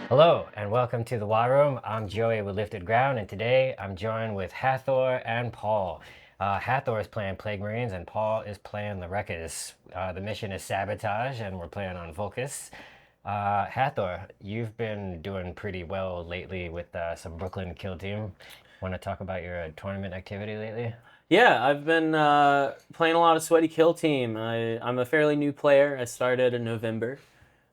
Hello and welcome to the War Room. I'm Joey with Lifted Ground, and today I'm joined with Hathor and Paul. Hathor is playing Plague Marines, and Paul is playing the Wreckas. The mission is Sabotage, and we're playing on Volkus. Hathor, you've been doing pretty well lately with some Brooklyn Kill Team. Want to talk about your tournament activity lately? Yeah, I've been playing a lot of Sweaty Kill Team. I'm a fairly new player. I started in November.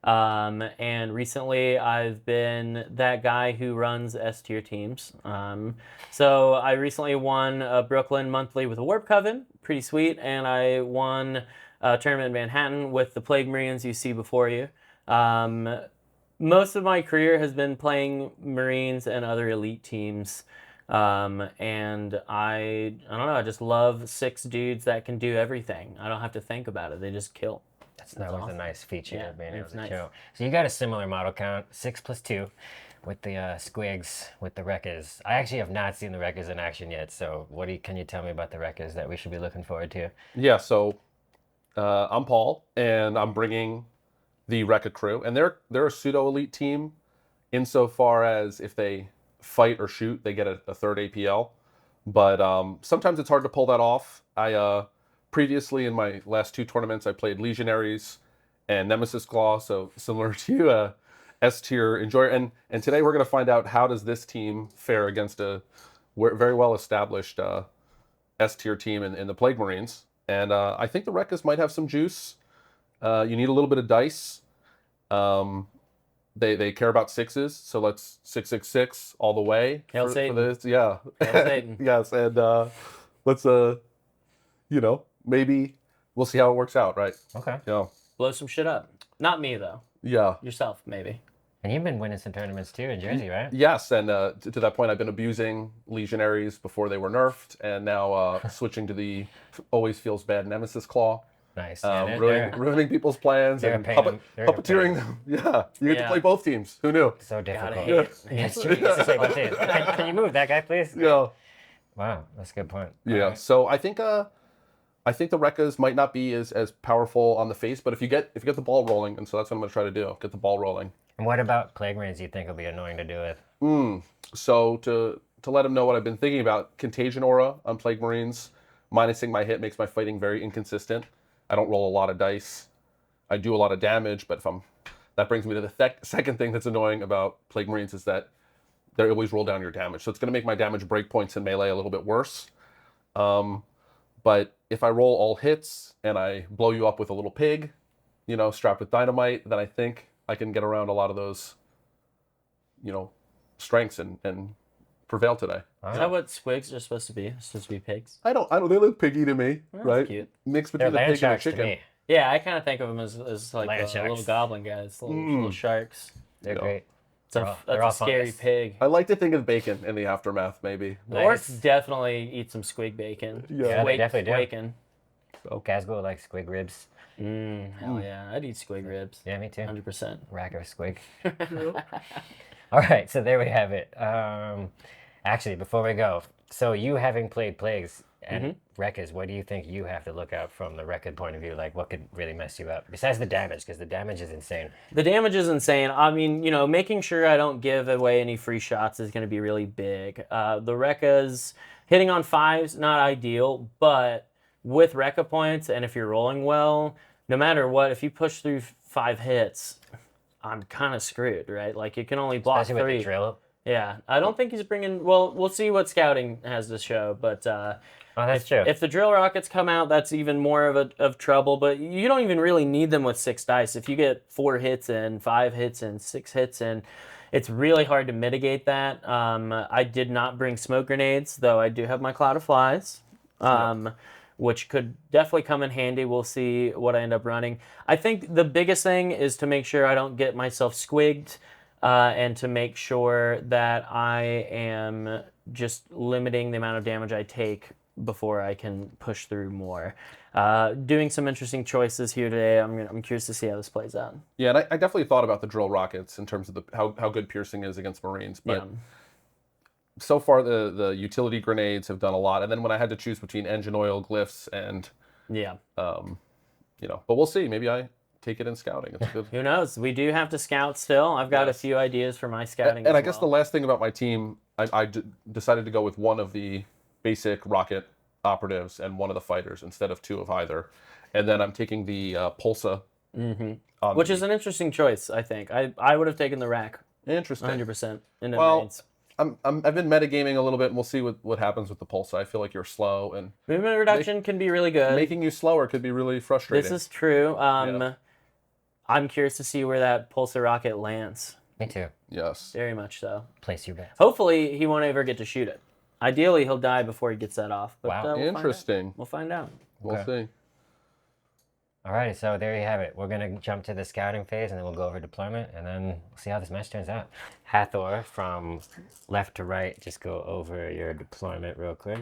And recently I've been that guy who runs S tier teams. So I recently won a Brooklyn monthly with a Warp Coven, pretty sweet, and I won a tournament in Manhattan with the Plague Marines you see before you. Um, Most of my career has been playing Marines and other elite teams. And I don't know, I just love six dudes that can do everything. I don't have to think about it. They just kill. That was awesome. a nice feature Yeah, of being able it's to nice. kill. So you got a similar model count, 6+2, with the squigs with the Wreckers. I actually have not seen the Wreckers in action yet. So can you tell me about the Wreckers that we should be looking forward to? Yeah, so I'm Paul, and I'm bringing the Wrecka Krew, and they're a pseudo elite team insofar as if they fight or shoot, they get a third APL. But sometimes it's hard to pull that off. I previously in my last two tournaments, I played Legionaries and Nemesis Claw, so similar to you, S tier enjoyer. And today we're going to find out how does this team fare against a very well established S tier team in the Plague Marines. And I think the Wreckas might have some juice. You need a little bit of dice. Um, they care about sixes, so let's 666 all the way Hail for Satan. this. Yeah. Hail Satan. Yes, and let's maybe we'll see how it works out, right? Okay. Yeah. Blow some shit up. Not me though. Yeah. Yourself maybe. And you've been winning some tournaments too in Jersey, right? Yes, and to that point, I've been abusing Legionaries before they were nerfed, and now switching to the always feels bad Nemesis Claw. Nice. Ruining people's plans they're and they're puppeteering them. Yeah, you get to Yeah. play both teams. Who knew? so difficult. hate it. Yes, true. Yes, to say both teams. Can you move that guy, please? Yeah, Wow, that's a good point. yeah. All right. So I think the Wreckas might not be as powerful on the face, but if you get the ball rolling, and so that's what I'm going to try to do, get the ball rolling. And what about Plague Marines you think will be annoying to do with? So to let them know what I've been thinking about, Contagion Aura on Plague Marines, minusing my hit makes my fighting very inconsistent. I don't roll a lot of dice. I do a lot of damage, but that brings me to the second thing that's annoying about Plague Marines is that they always roll down your damage. So it's going to make my damage break points in melee a little bit worse. But if I roll all hits and I blow you up with a little pig, strapped with dynamite, then I think I can get around a lot of those, strengths and prevail today. Is that what squigs are supposed to be? It's supposed to be pigs? I don't, they look piggy to me, That's right? cute. Mixed They're between a land pig and a sharks to chicken. me. Yeah, I kind of think of them as like Land little sharks. goblin guys, little sharks. They're No. great. That's They're all a scary fungus. pig. I like to think of bacon in the aftermath, maybe. The orcs definitely eat some squig bacon. Yeah, they definitely do. Bacon. Gazgo likes squig ribs. Hell yeah, I'd eat squig ribs. Yeah, me too. 100%. Rack or squig. All right, so there we have it. Actually, before we go, so you having played Plagues and Wreckers, what do you think you have to look out from the record point of view? Like, what could really mess you up? Besides the damage, because the damage is insane. The damage is insane. I mean, making sure I don't give away any free shots is going to be really big. The Wreckas, hitting on fives, not ideal, but with Wrecka points, and if you're rolling well, no matter what, if you push through 5 hits, I'm kind of screwed, right? Like, you can only block Especially with 3. the drill. Yeah, I don't think he's bringing... Well, we'll see what scouting has to show, but... Oh, that's true. If the drill rockets come out, that's even more of trouble. But you don't even really need them with 6 dice. If you get 4 hits in, 5 hits in, 6 hits in, it's really hard to mitigate that. I did not bring smoke grenades, though I do have my cloud of flies, which could definitely come in handy. We'll see what I end up running. I think the biggest thing is to make sure I don't get myself squigged, and to make sure that I am just limiting the amount of damage I take before I can push through more. Doing some interesting choices here today. I'm curious to see how this plays out. Yeah, and I definitely thought about the drill rockets in terms of how good piercing is against Marines. But so far, the utility grenades have done a lot. And then when I had to choose between engine oil, glyphs, and Yeah. but we'll see. Maybe I take it in scouting. It's good. Who knows? We do have to scout still. I've got a Yes. few ideas for my scouting. And as I guess the well. last thing about my team, I decided to go with one of the basic rocket operatives and one of the fighters instead of two of either. And then I'm taking the Pulsa. On Which the- is an interesting choice, I think. I would have taken the rack Interesting. 100% in the Well, Marines. I've been metagaming a little bit, and we'll see what happens with the Pulsa. I feel like you're slow, and Movement reduction can be really good. making you slower could be really frustrating. This is true. Yeah. I'm curious to see where that pulsar rocket lands. Me too. Yes. Very much so. Place your bets. Hopefully, he won't ever get to shoot it. Ideally, he'll die before he gets that off. But, Wow. we'll find out. Interesting. We'll find out. We'll see. Alrighty, so there you have it. We're gonna jump to the scouting phase, and then we'll go over deployment, and then we'll see how this match turns out. Hathor, from left to right, just go over your deployment real quick.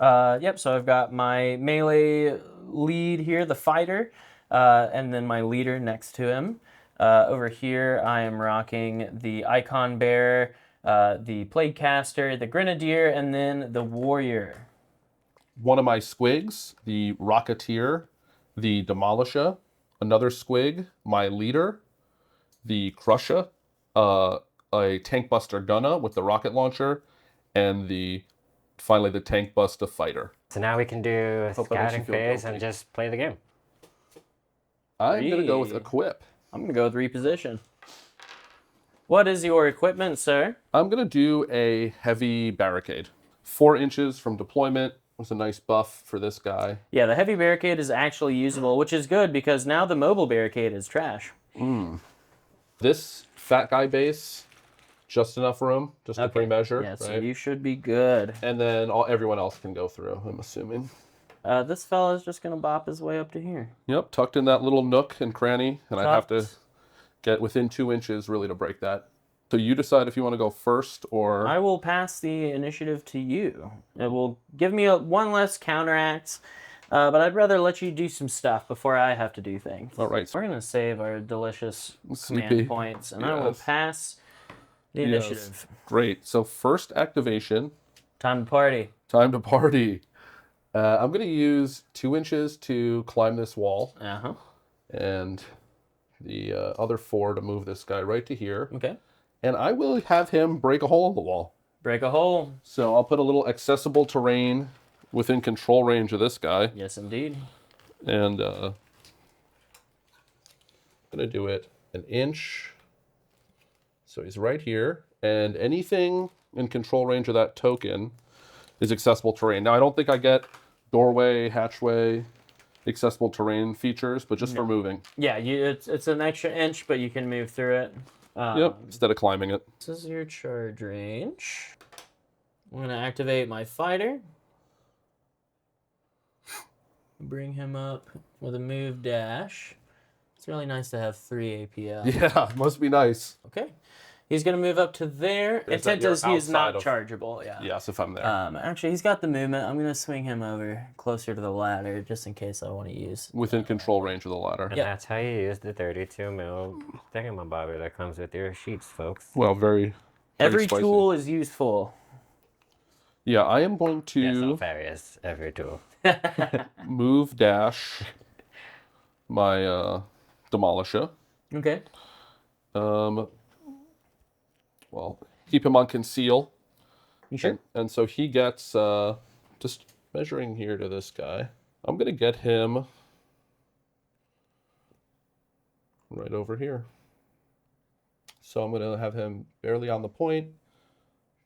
Yep, so I've got my melee lead here, the fighter, and then my leader next to him. Over here, I am rocking the icon bearer, the plague caster, the grenadier, and then the warrior. One of my squigs, the Rocketeer, the Demolisher, another squig, my leader, the Crusher, a Tank Buster Gunner with the rocket launcher, and finally the Tank Buster Fighter. So now we can do Hope that makes you scouting feel phase guilty. and just play the game. I'm going to go with Three. Equip. I'm going to go with reposition. What is your equipment, sir? I'm going to do a heavy barricade. 4 inches from deployment was a nice buff for this guy. Yeah, the heavy barricade is actually usable, which is good because now the mobile barricade is trash. This fat guy base, just enough room, just to pre-measure. Yeah, so right? you should be good. And then everyone else can go through, I'm assuming. This fella's just going to bop his way up to here. Yep, tucked in that little nook and cranny, and I'd have to Tucked. get within 2 inches really to break that. So you decide if you want to go first or... I will pass the initiative to you. It will give me one less counteract, but I'd rather let you do some stuff before I have to do things. All right. We're going to save our delicious Sleepy. command points, and I will Yes. pass the Yes. initiative. Great. So first activation, Time to party. time to party. I'm going to use 2 inches to climb this wall, Uh-huh. and the other 4 to move this guy right to here. Okay. And I will have him break a hole in the wall. Break a hole. So I'll put a little accessible terrain within control range of this guy. Yes, indeed. And I'm going to do it 1 inch. So he's right here. And anything in control range of that token is accessible terrain. Now, I don't think I get doorway, hatchway, accessible terrain features, but just for moving. Yeah, it's an extra inch, but you can move through it. Yep, instead of climbing it. This is your charge range. I'm going to activate my fighter. Bring him up with a move dash. It's really nice to have 3 APL. Yeah, must be nice. Okay. He's going to move up to there. Is that Intent you're is he's not outside of- chargeable. Yeah. Yes, if I'm there. Actually, he's got the movement. I'm going to swing him over closer to the ladder just in case I want to use. Within control range of the ladder. And Yeah. that's how you use the 32 mil thingamabobber that comes with your sheets, folks. Well, very Every spicy. tool is useful. Yeah, I am going Yes, to Alfarius, every tool. move dash my Demolisher. Okay. Well, keep him on conceal. You sure? And so he gets, just measuring here to this guy, I'm going to get him right over here. So I'm going to have him barely on the point,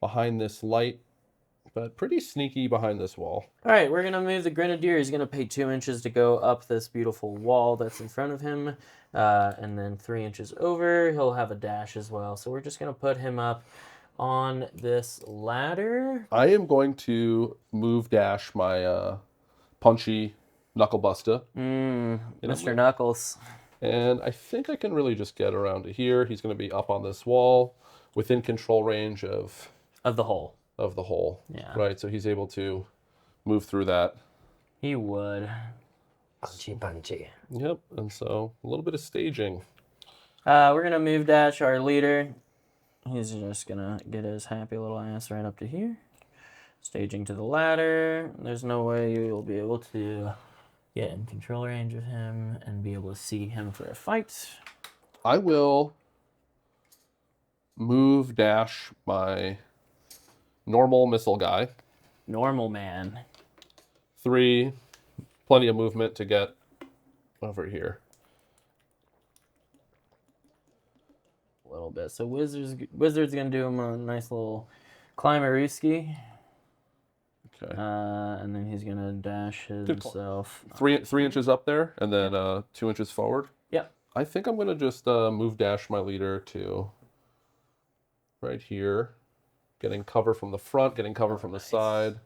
behind this light, but pretty sneaky behind this wall. All right, we're going to move the Grenadier. He's going to pay 2 inches to go up this beautiful wall that's in front of him. And then 3 inches over, he'll have a dash as well. So we're just going to put him up on this ladder. I am going to move dash my punchy Knuckle Buster. Mr. Knuckles. And I think I can really just get around to here. He's going to be up on this wall within control range of Of the hole. the hole. Yeah. Right, so he's able to move through that. He would. Punchy. Yep, and so a little bit of staging. We're going to move dash our leader. He's just going to get his happy little ass right up to here. Staging to the ladder. There's no way you'll be able to get in control range of him and be able to see him for a fight. I will move dash my normal missile guy. Normal man. 3, plenty of movement to get over here. A little bit. So Wizard's gonna do him a nice little climberooski. Okay. And then he's gonna dash himself. 3 inches up there, and then 2 inches forward. Yep. I think I'm gonna just move dash my leader to right here, getting cover from the front, getting cover from the side.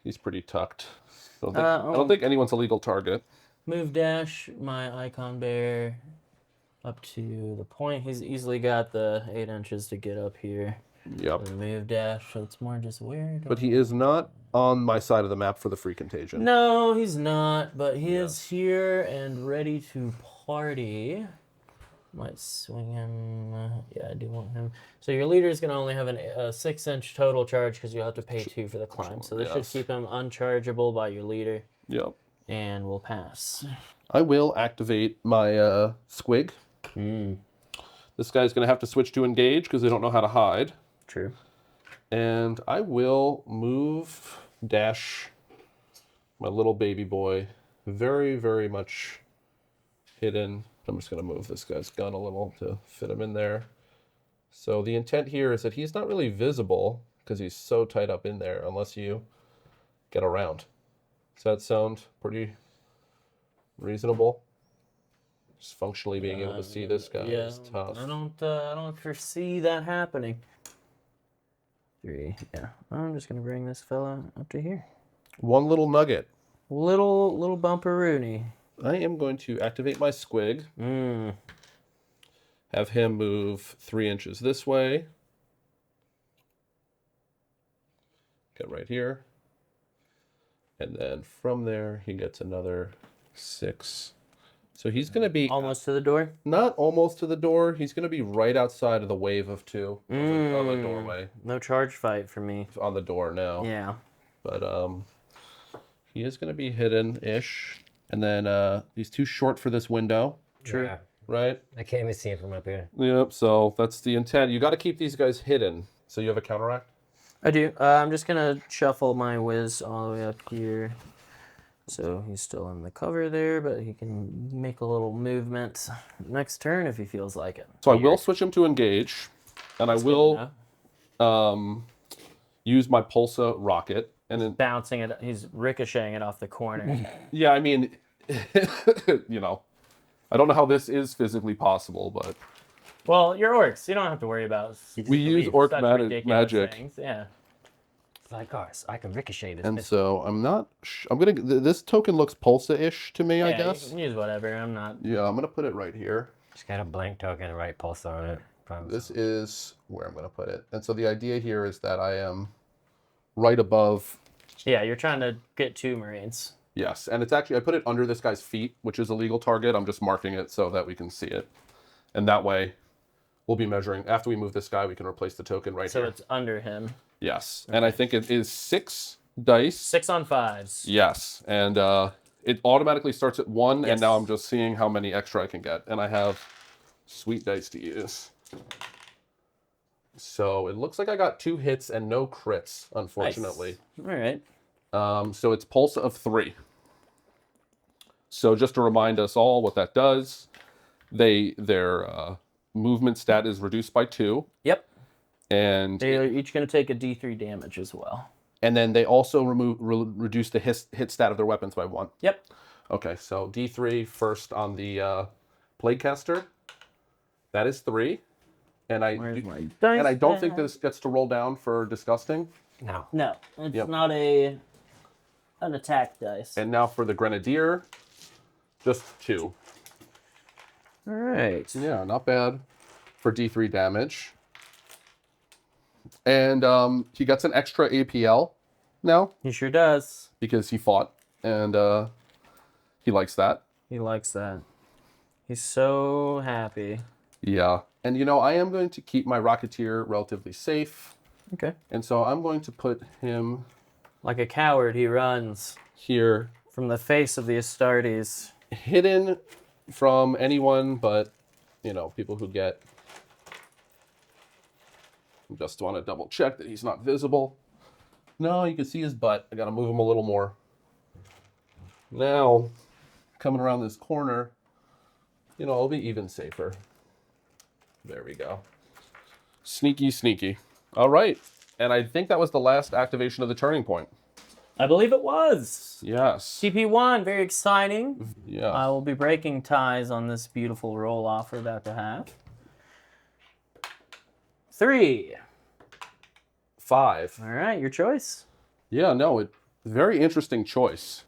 He's pretty tucked. I don't think anyone's a legal target. Move dash my icon bear up to the point. He's easily got the 8 inches to get up here. Yep. So move dash, so it's more just weird. But he is not on my side of the map for the free contagion. No, he's not, but he is here and ready to party. Might swing him. Yeah, I do want him. So your leader is going to only have a 6-inch total charge because you'll have to pay 2 for the climb. So this should keep him unchargeable by your leader. Yep. And we'll pass. I will activate my squig. This guy's going to have to switch to engage because they don't know how to hide. True. And I will move dash my little baby boy very, very much hidden. I'm just going to move this guy's gun a little to fit him in there. So the intent here is that he's not really visible because he's so tight up in there unless you get around. Does that sound pretty reasonable? Just functionally being able to see this guy is tough. I don't foresee that happening. 3, yeah. I'm just gonna bring this fella up to here. One little nugget. Little bumperoonie. I am going to activate my squig. Have him move 3 inches this way. Get right here. And then from there, he gets another 6. So he's going to be Almost to the door? not almost to the door. He's going to be right outside of the wave of 2 on the doorway. No charge fight for me. On the door now. Yeah. But he is going to be hidden-ish. And then he's too short for this window. True. Yeah. Right? I can't even see him from up here. Yep, so that's the intent. You got to keep these guys hidden. So you have a counteract? I do. I'm just gonna shuffle my whiz all the way up here. So he's still in the cover there, but he can make a little movement next turn if he feels like it. So I will switch him to engage, and I will use my Pulsa rocket. And then, Bouncing it, he's ricocheting it off the corner. yeah, I mean, you know, I don't know how this is physically possible, but Well, you're orcs. You don't have to worry about. we use orc such ridiculous magic. things. Yeah. It's like, gosh, I can ricochet this. And missile. so I'm not. I'm gonna. This token looks Pulsa-ish to me, I Yeah, guess. you can use whatever. I'm not. Yeah, I'm gonna put it right here. Just got a blank token, right pulse on it. Promise. This is where I'm gonna put it. And so the idea here is that I am right above. Yeah, you're trying to get 2 Marines. Yes, and it's actually, I put it under this guy's feet, which is a legal target. I'm just marking it so that we can see it. And that way, we'll be measuring. After we move this guy, we can replace the token right So here. it's under him. Yes, and I think it is 6 dice. 6 on 5s. Yes, and it automatically starts at 1, Yes. and now I'm just seeing how many extra I can get. And I have sweet dice to use. So it looks like I got 2 hits and no crits, unfortunately. Nice. All right. So it's Pulse of 3. So just to remind us all what that does, their movement stat is reduced by 2, Yep. and They're each going to take a D3 damage as well. then they also reduce the hit stat of their weapons by 1. Yep. Okay, so D3 first on the Plaguecaster. That is 3, and I don't think this gets to roll down for disgusting. No. No, it's Yep. not an attack dice. And now for the Grenadier, just 2. All right. Yeah, not bad for D3 damage. And he gets an extra APL now He sure does. because he fought, and he likes that. He likes that. He's so happy. Yeah. And you know, I am going to keep my Rocketeer relatively safe. Okay. And so I'm going to put him Like a coward, he runs. here from the face of the Astartes. Hidden from anyone but, you know, people who get... Just want to double check that he's not visible. No, you can see his butt. I got to move him a little more. Now, coming around this corner, you know, it'll be even safer. There we go. Sneaky, sneaky. All right. And I think that was the last activation of the turning point. I believe it was. Yes. TP1, very exciting. Yeah. I will be breaking ties on this beautiful roll-off we're about to have. 3. 5. All right, your choice. Yeah, no, very interesting choice.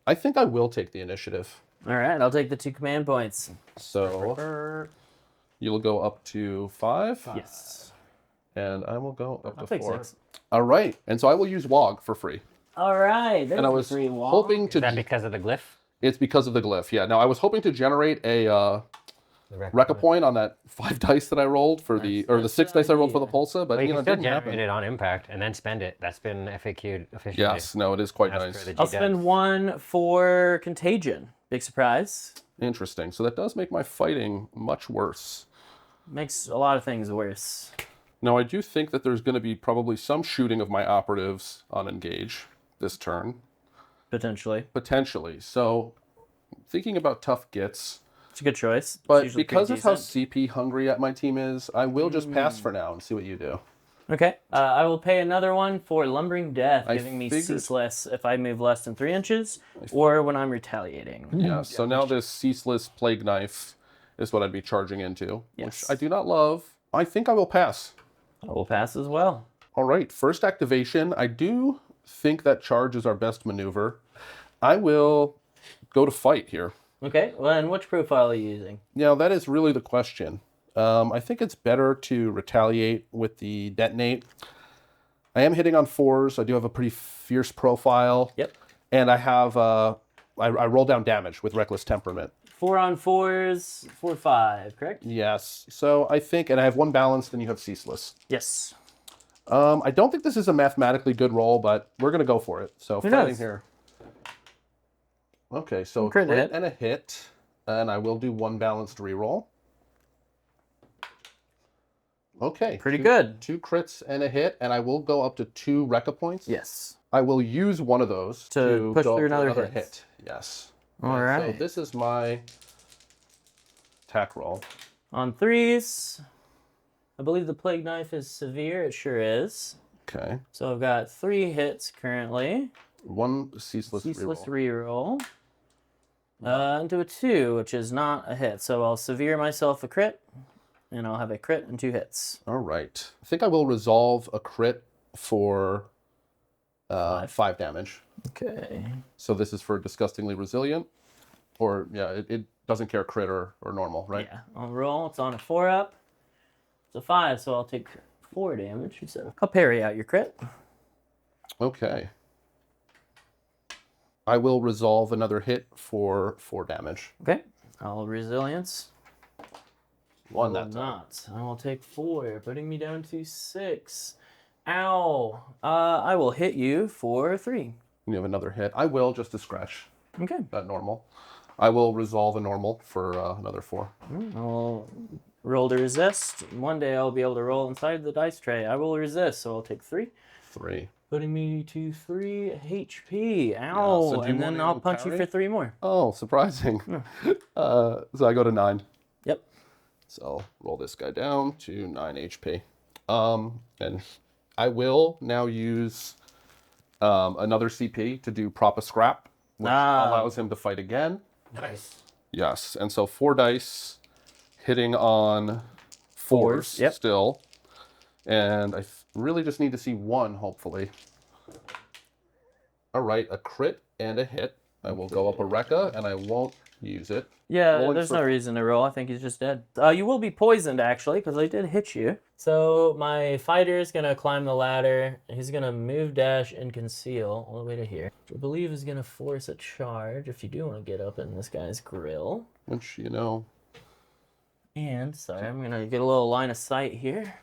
I think I will take the initiative. All right, I'll take the 2 command points. So you'll go up to 5. Yes. And I will go up I'll to take 4. 6. All right. And so I will use Wog for free. All right. And I was hoping to... Is that because of the glyph? It's because of the glyph, yeah. Now, I was hoping to generate a Wrecka point on that 5 dice that I rolled for or the 6 dice I rolled for the Pulsa, but Well, you you know, can it still didn't happen. generate it on impact and then spend it. That's been FAQ'd officially. Yes, no, it is quite As nice. per the I'll GDEF. spend 1 for Contagion. Big surprise. Interesting. So that does make my fighting much worse. Makes a lot of things worse. Now, I do think that there's going to be probably some shooting of my operatives on engage this turn. Potentially. Potentially. So, thinking about tough gits. It's a good choice. It's But usually because pretty of how decent. CP hungry my team is, I will just pass for now and see what you do. Okay. I will pay another 1 for Lumbering Death, I giving me figured- ceaseless if I move less than 3 inches or when I'm retaliating. Yeah, so now this ceaseless plague knife is what I'd be charging into, Yes. which I do not love. I think I will pass. I will pass as well. All right, first activation. I do think that charge is our best maneuver. I will go to fight here. Okay. Well, and which profile are you using? Now, that is really the question. I think it's better to retaliate with the detonate. I am hitting on 4s. I do have a pretty fierce profile. Yep. And I have, I roll down damage with Reckless Temperament. 4 on 4s, 4, 5, correct? Yes. So I think, and I have 1 balanced and you have ceaseless. Yes. I don't think this is a mathematically good roll, but we're going to go for it. So Who fighting knows? here. Okay, so a Crit crit hit. and a hit. And I will do 1 balanced reroll. Okay. Pretty good. 2 crits and a hit, and I will go up to 2 Wrecka points. Yes. I will use one of those To go push through up to another hit. hit. Yes. All And right. So this is my attack roll. On 3s, I believe the Plague Knife is severe. It sure is. Okay. So I've got 3 hits currently. 1 ceaseless Ceaseless reroll. reroll. Into a 2, which is not a hit. So I'll severe myself a crit, and I'll have a crit and 2 hits. All right. I think I will resolve a crit for 5 damage. Okay. So this is for disgustingly resilient, or yeah, it doesn't care crit or normal, right? Yeah. I'll roll. It's on a 4-up. It's a 5, so I'll take 4 damage. So I'll parry out your crit. Okay. I will resolve another hit for 4 damage. Okay. I'll resilience. 1 Will that time. not. I will take 4, putting me down to 6. Ow. I will hit you for 3. You have another hit. I will, just to scratch Okay. that normal. I will resolve a normal for another 4. I'll roll to resist. One day I'll be able to roll inside the dice tray. I will resist, so I'll take 3. 3. Putting me to 3 HP. Ow. so do you And then want I'll to punch you parry? for 3 more. Oh, surprising. So I go to 9. Yep. So I'll roll this guy down to 9 HP. And I will now use another CP to do Prop a Scrap, which allows him to fight again. Nice. Yes, and so 4 dice hitting on 4s Yep. still. And I really just need to see 1, hopefully. All right, a crit and a hit. I will go up a Wrecka, and I won't use it. Yeah, Rolling there's for- no reason to roll. I think he's just dead. You will be poisoned, actually, because I did hit you. So my fighter is going to climb the ladder. He's going to move, dash, and conceal all the way to here. Which I believe is going to force a charge if you do want to get up in this guy's grill. Which, you know, And, sorry, I'm going to get a little line of sight here.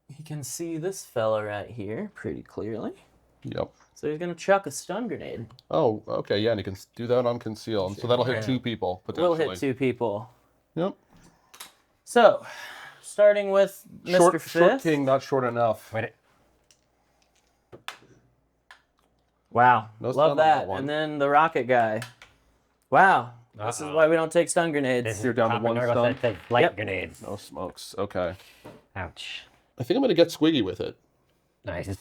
He can see this fella right here pretty clearly. Yep. So he's gonna chuck a stun grenade. Oh, okay, yeah, and he can do that on conceal, and so that'll hit 2 people We'll potentially. hit 2 people. Yep. So, starting with Mr. Short, Fifth. short king, not short enough. Wait, Wow, No stun love on that. that one. And then the rocket guy. Wow, this is why we don't take stun grenades. this You're is down to Papa 1 Nurgle stun? said take light Yep. grenades. No smokes. Okay. Ouch. I think I'm gonna get squiggy with it. Nice.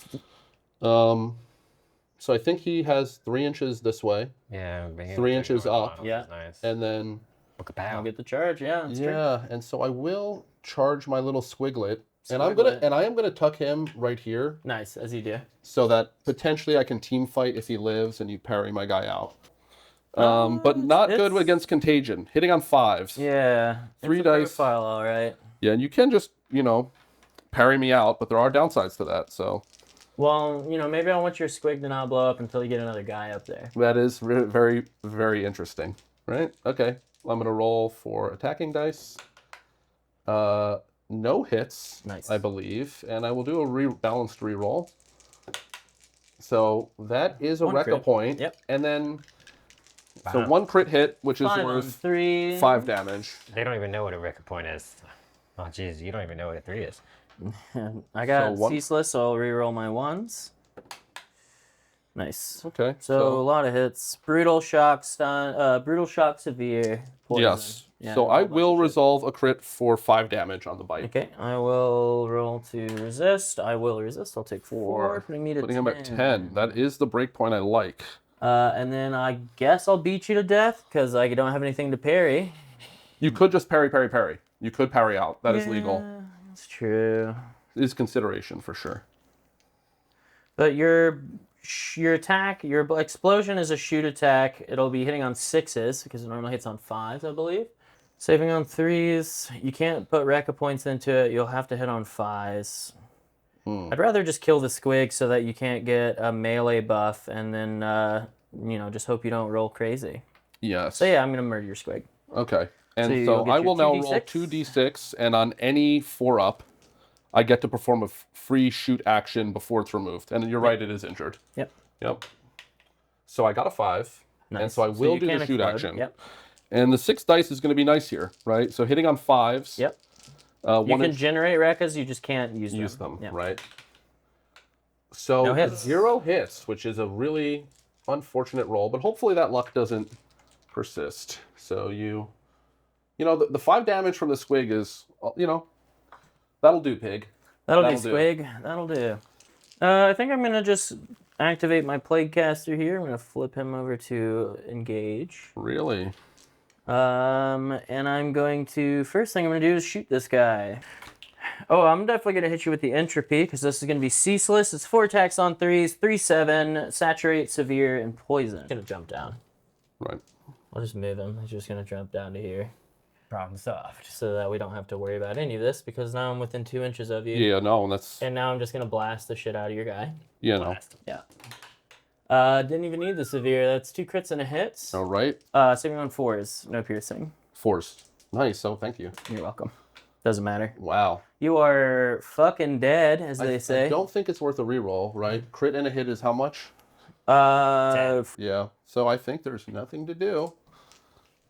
So I think he has 3 inches this way, Yeah, bring it 3 to inches normal, up. which Yeah. is nice. and then Look at I'll that. get the charge, yeah. That's true. yeah, and so I will charge my little squiglet, and I Squiglet. am gonna tuck him right here, Nice, as you do. so that potentially I can team fight if he lives and you parry my guy out. But it's- not good it's- against contagion. Hitting on 5s. Yeah. 3 it's a dice. profile, all right. Yeah, and you can just parry me out, but there are downsides to that. So Well, maybe I want your squig to not blow up until you get another guy up there. that is very, very interesting, right? Okay, I'm gonna roll for attacking dice. No hits, Nice. I believe, and I will do a balanced reroll. So that is a One Wrecka crit. point. Yep. And then, so Wow. 1 crit hit, which is 5 on worth 3. 5 damage. They don't even know what a record point is. Oh, jeez, you don't even know what a 3 is. I got So one- ceaseless, so I'll reroll my 1s. Nice. Okay. So a lot of hits. Brutal shock, stun. Brutal shock, severe. Poison. yes. Yeah, So a I bunch will of shit. resolve a crit for 5 damage on the bite. Okay, I will roll to resist. I will resist. I'll take 4, putting me to Putting 10. him at 10. That is the break point I like. And then I guess I'll beat you to death because I don't have anything to parry. You could just parry, parry, parry. You could parry out. That is legal. Yeah, that's true. Is consideration for sure. But your attack, your explosion is a shoot attack. It'll be hitting on 6s because it normally hits on 5s, I believe. Saving on 3s. You can't put Wrecka points into it. You'll have to hit on 5s. I'd rather just kill the squig so that you can't get a melee buff and then, just hope you don't roll crazy. Yes. So yeah, I'm going to murder your squig. Okay. And you'll so get I your will now 2d6? roll 2d6, and on any 4-up, I get to perform a free shoot action before it's removed. And you're right, it is injured. Yep. Yep. So I got a 5, and Nice. so I will you do the can shoot explode. action. Yep. And the 6 dice is going to be nice here, right? So hitting on 5s. Yep. You 1 can inch, generate Wreckas, you just can't use them. yeah. Yep. Right? So No hits. 0 hits, which is a really unfortunate roll, but hopefully that luck doesn't persist. So the 5 damage from the squig is, that'll do, pig. That'll do, That'll do. Squig. That'll do. I think I'm going to just activate my Plague Caster here. I'm going to flip him over to engage. Really? And I'm going to, first thing I'm going to do is shoot this guy. Oh, I'm definitely going to hit you with the Entropy because this is going to be ceaseless. It's 4 attacks on 3s, 3-7, saturate, severe, and poison. I'm going to jump down. Right. I'll just move him. He's just going to jump down to here Problem solved. so that we don't have to worry about any of this because now I'm within 2 inches of you. Yeah, no, that's, And now I'm just going to blast the shit out of your guy. no. Blast. Yeah. Didn't even need the severe. That's 2 crits and a hit. All right. Saving on 4s, no piercing. Force. Nice. So thank you. You're welcome. Doesn't matter. Wow. You are fucking dead, as they I say. don't think it's worth a reroll, right? Crit and a hit is how much? Yeah. So I think there's nothing to do.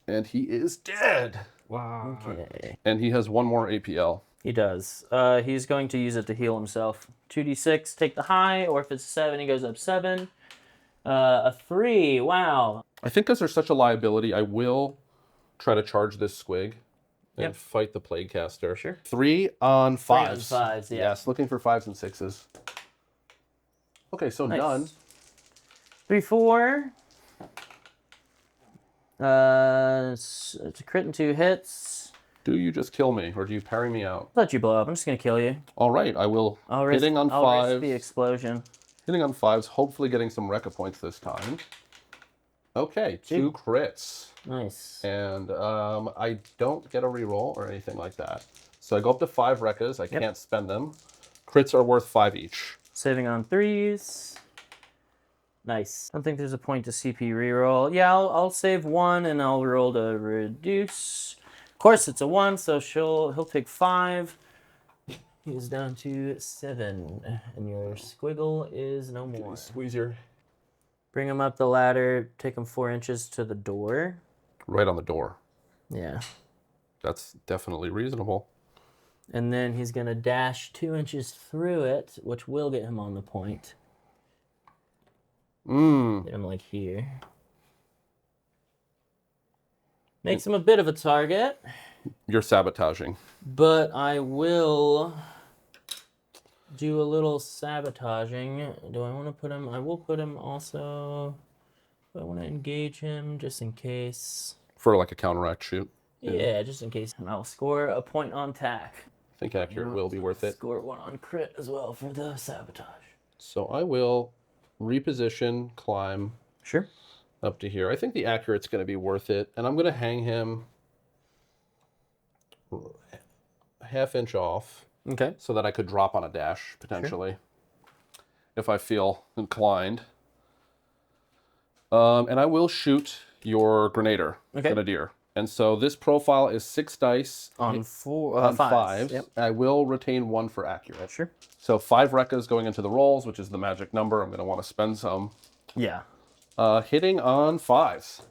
And he is dead. Wow. Okay. And he has 1 more APL. He does. He's going to use it to heal himself. 2d6, take the high, or if it's 7, he goes up 7. A 3, wow. I think because there's such a liability, I will try to charge this squig and Yep. fight the plague caster. Sure. 3 on 5s. 5s, yeah. Yes, looking for 5s and 6s. Okay, so Nice. done. 3, 4. It's a crit and 2 hits. Do you just kill me, or do you parry me out? Let you blow up. I'm just gonna kill you. All right, I will. I'll risk, Hitting on I'll risk 5s. the explosion. Hitting on 5s, hopefully getting some Wrecka points this time. Okay, 2 crits. Nice. And I don't get a reroll or anything like that. So I go up to 5 Wreckas. I can't spend them. Crits are worth 5 each. Saving on 3s. Nice. I don't think there's a point to CP reroll. Yeah, I'll save 1 and I'll roll to reduce. Of course, it's a 1, so he'll take 5. He's down to 7, and your squiggle is no more. Squeeze your Bring him up the ladder. Take him 4 inches to the door. right on the door. Yeah. That's definitely reasonable. And then he's going to dash 2 inches through it, which will get him on the point. Get him like here. Makes him a bit of a target. You're sabotaging. But I will do a little sabotaging. Do I want to put him? I will put him also. Do I want to engage him just in case? For like a counteract shoot. Yeah, just in case. And I'll score a point on tack. I think accurate will be worth it. Score 1 on crit as well for the sabotage. So I will reposition, climb Sure. up to here. I think the accurate's going to be worth it. And I'm going to hang him a half-inch off. Okay. So that I could drop on a dash, potentially, if I feel inclined. And I will shoot your grenadier. And so this profile is 6 dice On on 5s. Yep. I will retain 1 for accurate. Sure. So 5 Wreckas going into the rolls, which is the magic number. I'm going to want to spend some. Yeah. Hitting on 5s.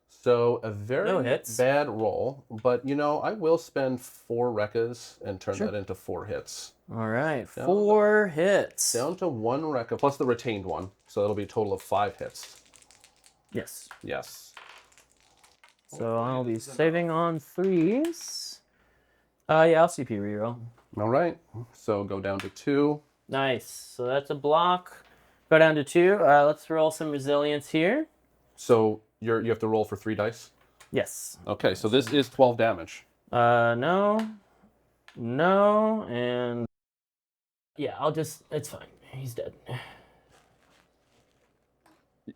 So a very No hits. bad roll, but you know, I will spend 4 Wreckas and turn that into 4 hits. All right. 4 hits. Down to 1 Wrecka plus the retained one. So it'll be a total of 5 hits. Yes. Yes. So I'll be saving on 3s. Yeah, I'll CP reroll. All right. So go down to 2. Nice. So that's a block. Go down to 2. Let's roll some resilience here. So you have to roll for 3 dice? Yes. Okay, so this is 12 damage. No, and yeah, it's fine. He's dead.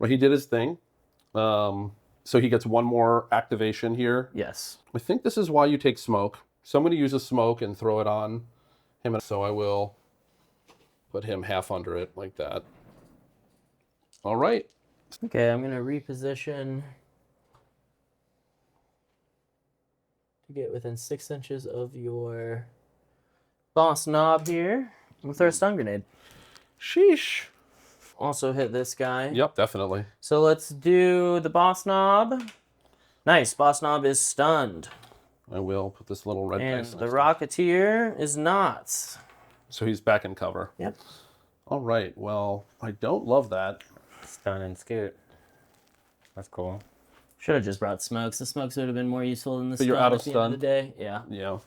Well, he did his thing. So he gets 1 more activation here. Yes. I think this is why you take smoke. So I'm going to use a smoke and throw it on him. So I will put him half under it like that. All right. Okay, I'm going to reposition to get within 6 inches of your boss knob here. We'll throw a stun grenade. Sheesh. Also hit this guy. Yep, definitely. So let's do the boss knob. Nice, boss knob is stunned. I will put this little red And dice the next to Rocketeer is not. So he's back in cover. Yep. All right. Well, I don't love that. Stun and scoot. That's cool. Should have just brought smokes. The smokes would have been more useful than the But you're stun out of at the end of stun? the day. Yeah. Yeah.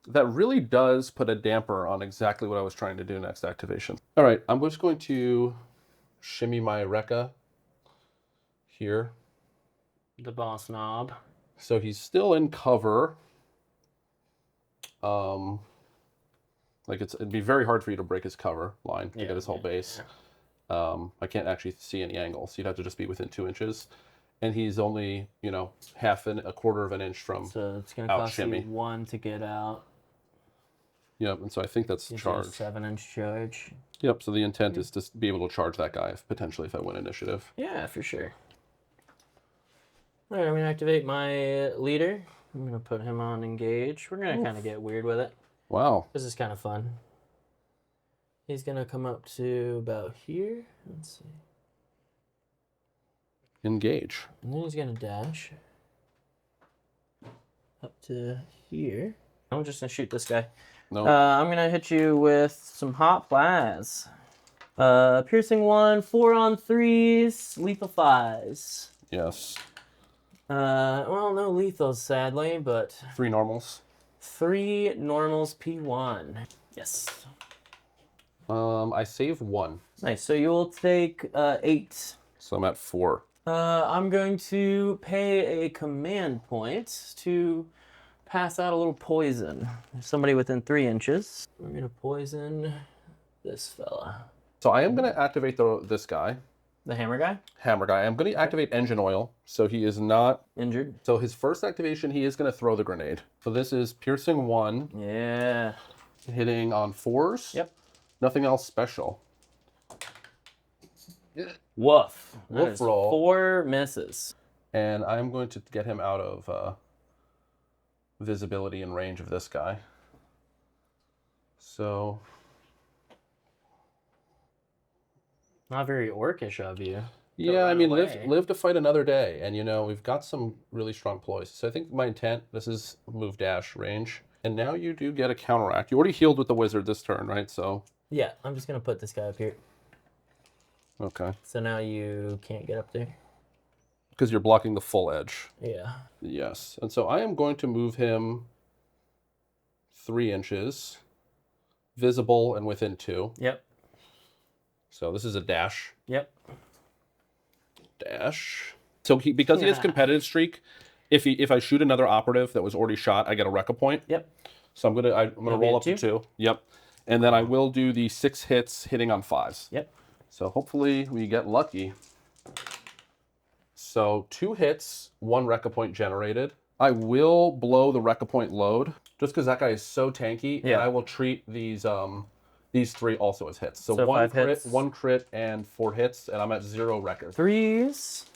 That really does put a damper on exactly what I was trying to do next activation. All right. I'm just going to shimmy my Wrecka here. The boss knob. So he's still in cover. Like it'd be very hard for you to break his cover line to get his whole base. I can't actually see any angles. You'd have to just be within 2 inches. And he's only, you know, a quarter of an inch from So it's going to out cost shimmy. you 1 to get out. Yep, and so I think that's Gives you a charged. 7-inch charge. Yep, so the intent is to be able to charge that guy potentially if I win initiative. Yeah, for sure. All right, I'm going to activate my leader. I'm going to put him on engage. We're going to kind of get weird with it. Wow. This is kind of fun. He's going to come up to about here. Let's see. Engage. And then he's going to dash up to here. I'm just going to shoot this guy. No. I'm going to hit you with some hot plas. Piercing 1, 4 on 3s, lethal 5s. Yes. Well, no lethals, sadly, but 3 normals. 3 normals P1. Yes. I save 1. Nice. So you will take 8. So I'm at 4. I'm going to pay a command point to pass out a little poison. There's somebody within 3 inches. We're going to poison this fella. So I am going to activate this guy. The hammer guy? Hammer guy. I'm going to activate engine oil, so he is not Injured. So his first activation, he is going to throw the grenade. So this is piercing 1, Yeah. hitting on 4s. Yep. Nothing else special. Woof. That Woof is roll. 4 misses. And I'm going to get him out of visibility and range of this guy. So Not very orcish of you. yeah, I run mean, away. live to fight another day, and we've got some really strong ploys. So I think my intent, this is move dash range, and now you do get a counteract. You already healed with the wizard this turn, right? So Yeah, I'm just gonna put this guy up here. okay, So now you can't get up there. because you're blocking the full edge. Yeah. Yes, and so I am going to move him 3 inches, visible and within 2. Yep. So this is a dash. Yep. Dash. So because he has competitive streak, if I shoot another operative that was already shot, I get a Wrecka point. Yep. So I'm gonna You'll be roll at up to 2? 2. Yep. And then I will do the 6 hits hitting on 5s. Yep. So hopefully we get lucky. So 2 hits, 1 Wrecka point generated. I will blow the Wrecka point load just because that guy is so tanky. Yeah. And I will treat these 3 also as hits. So, So 1 5 crit, hits. 1 crit, and 4 hits, and I'm at 0 Wreckers. 3s.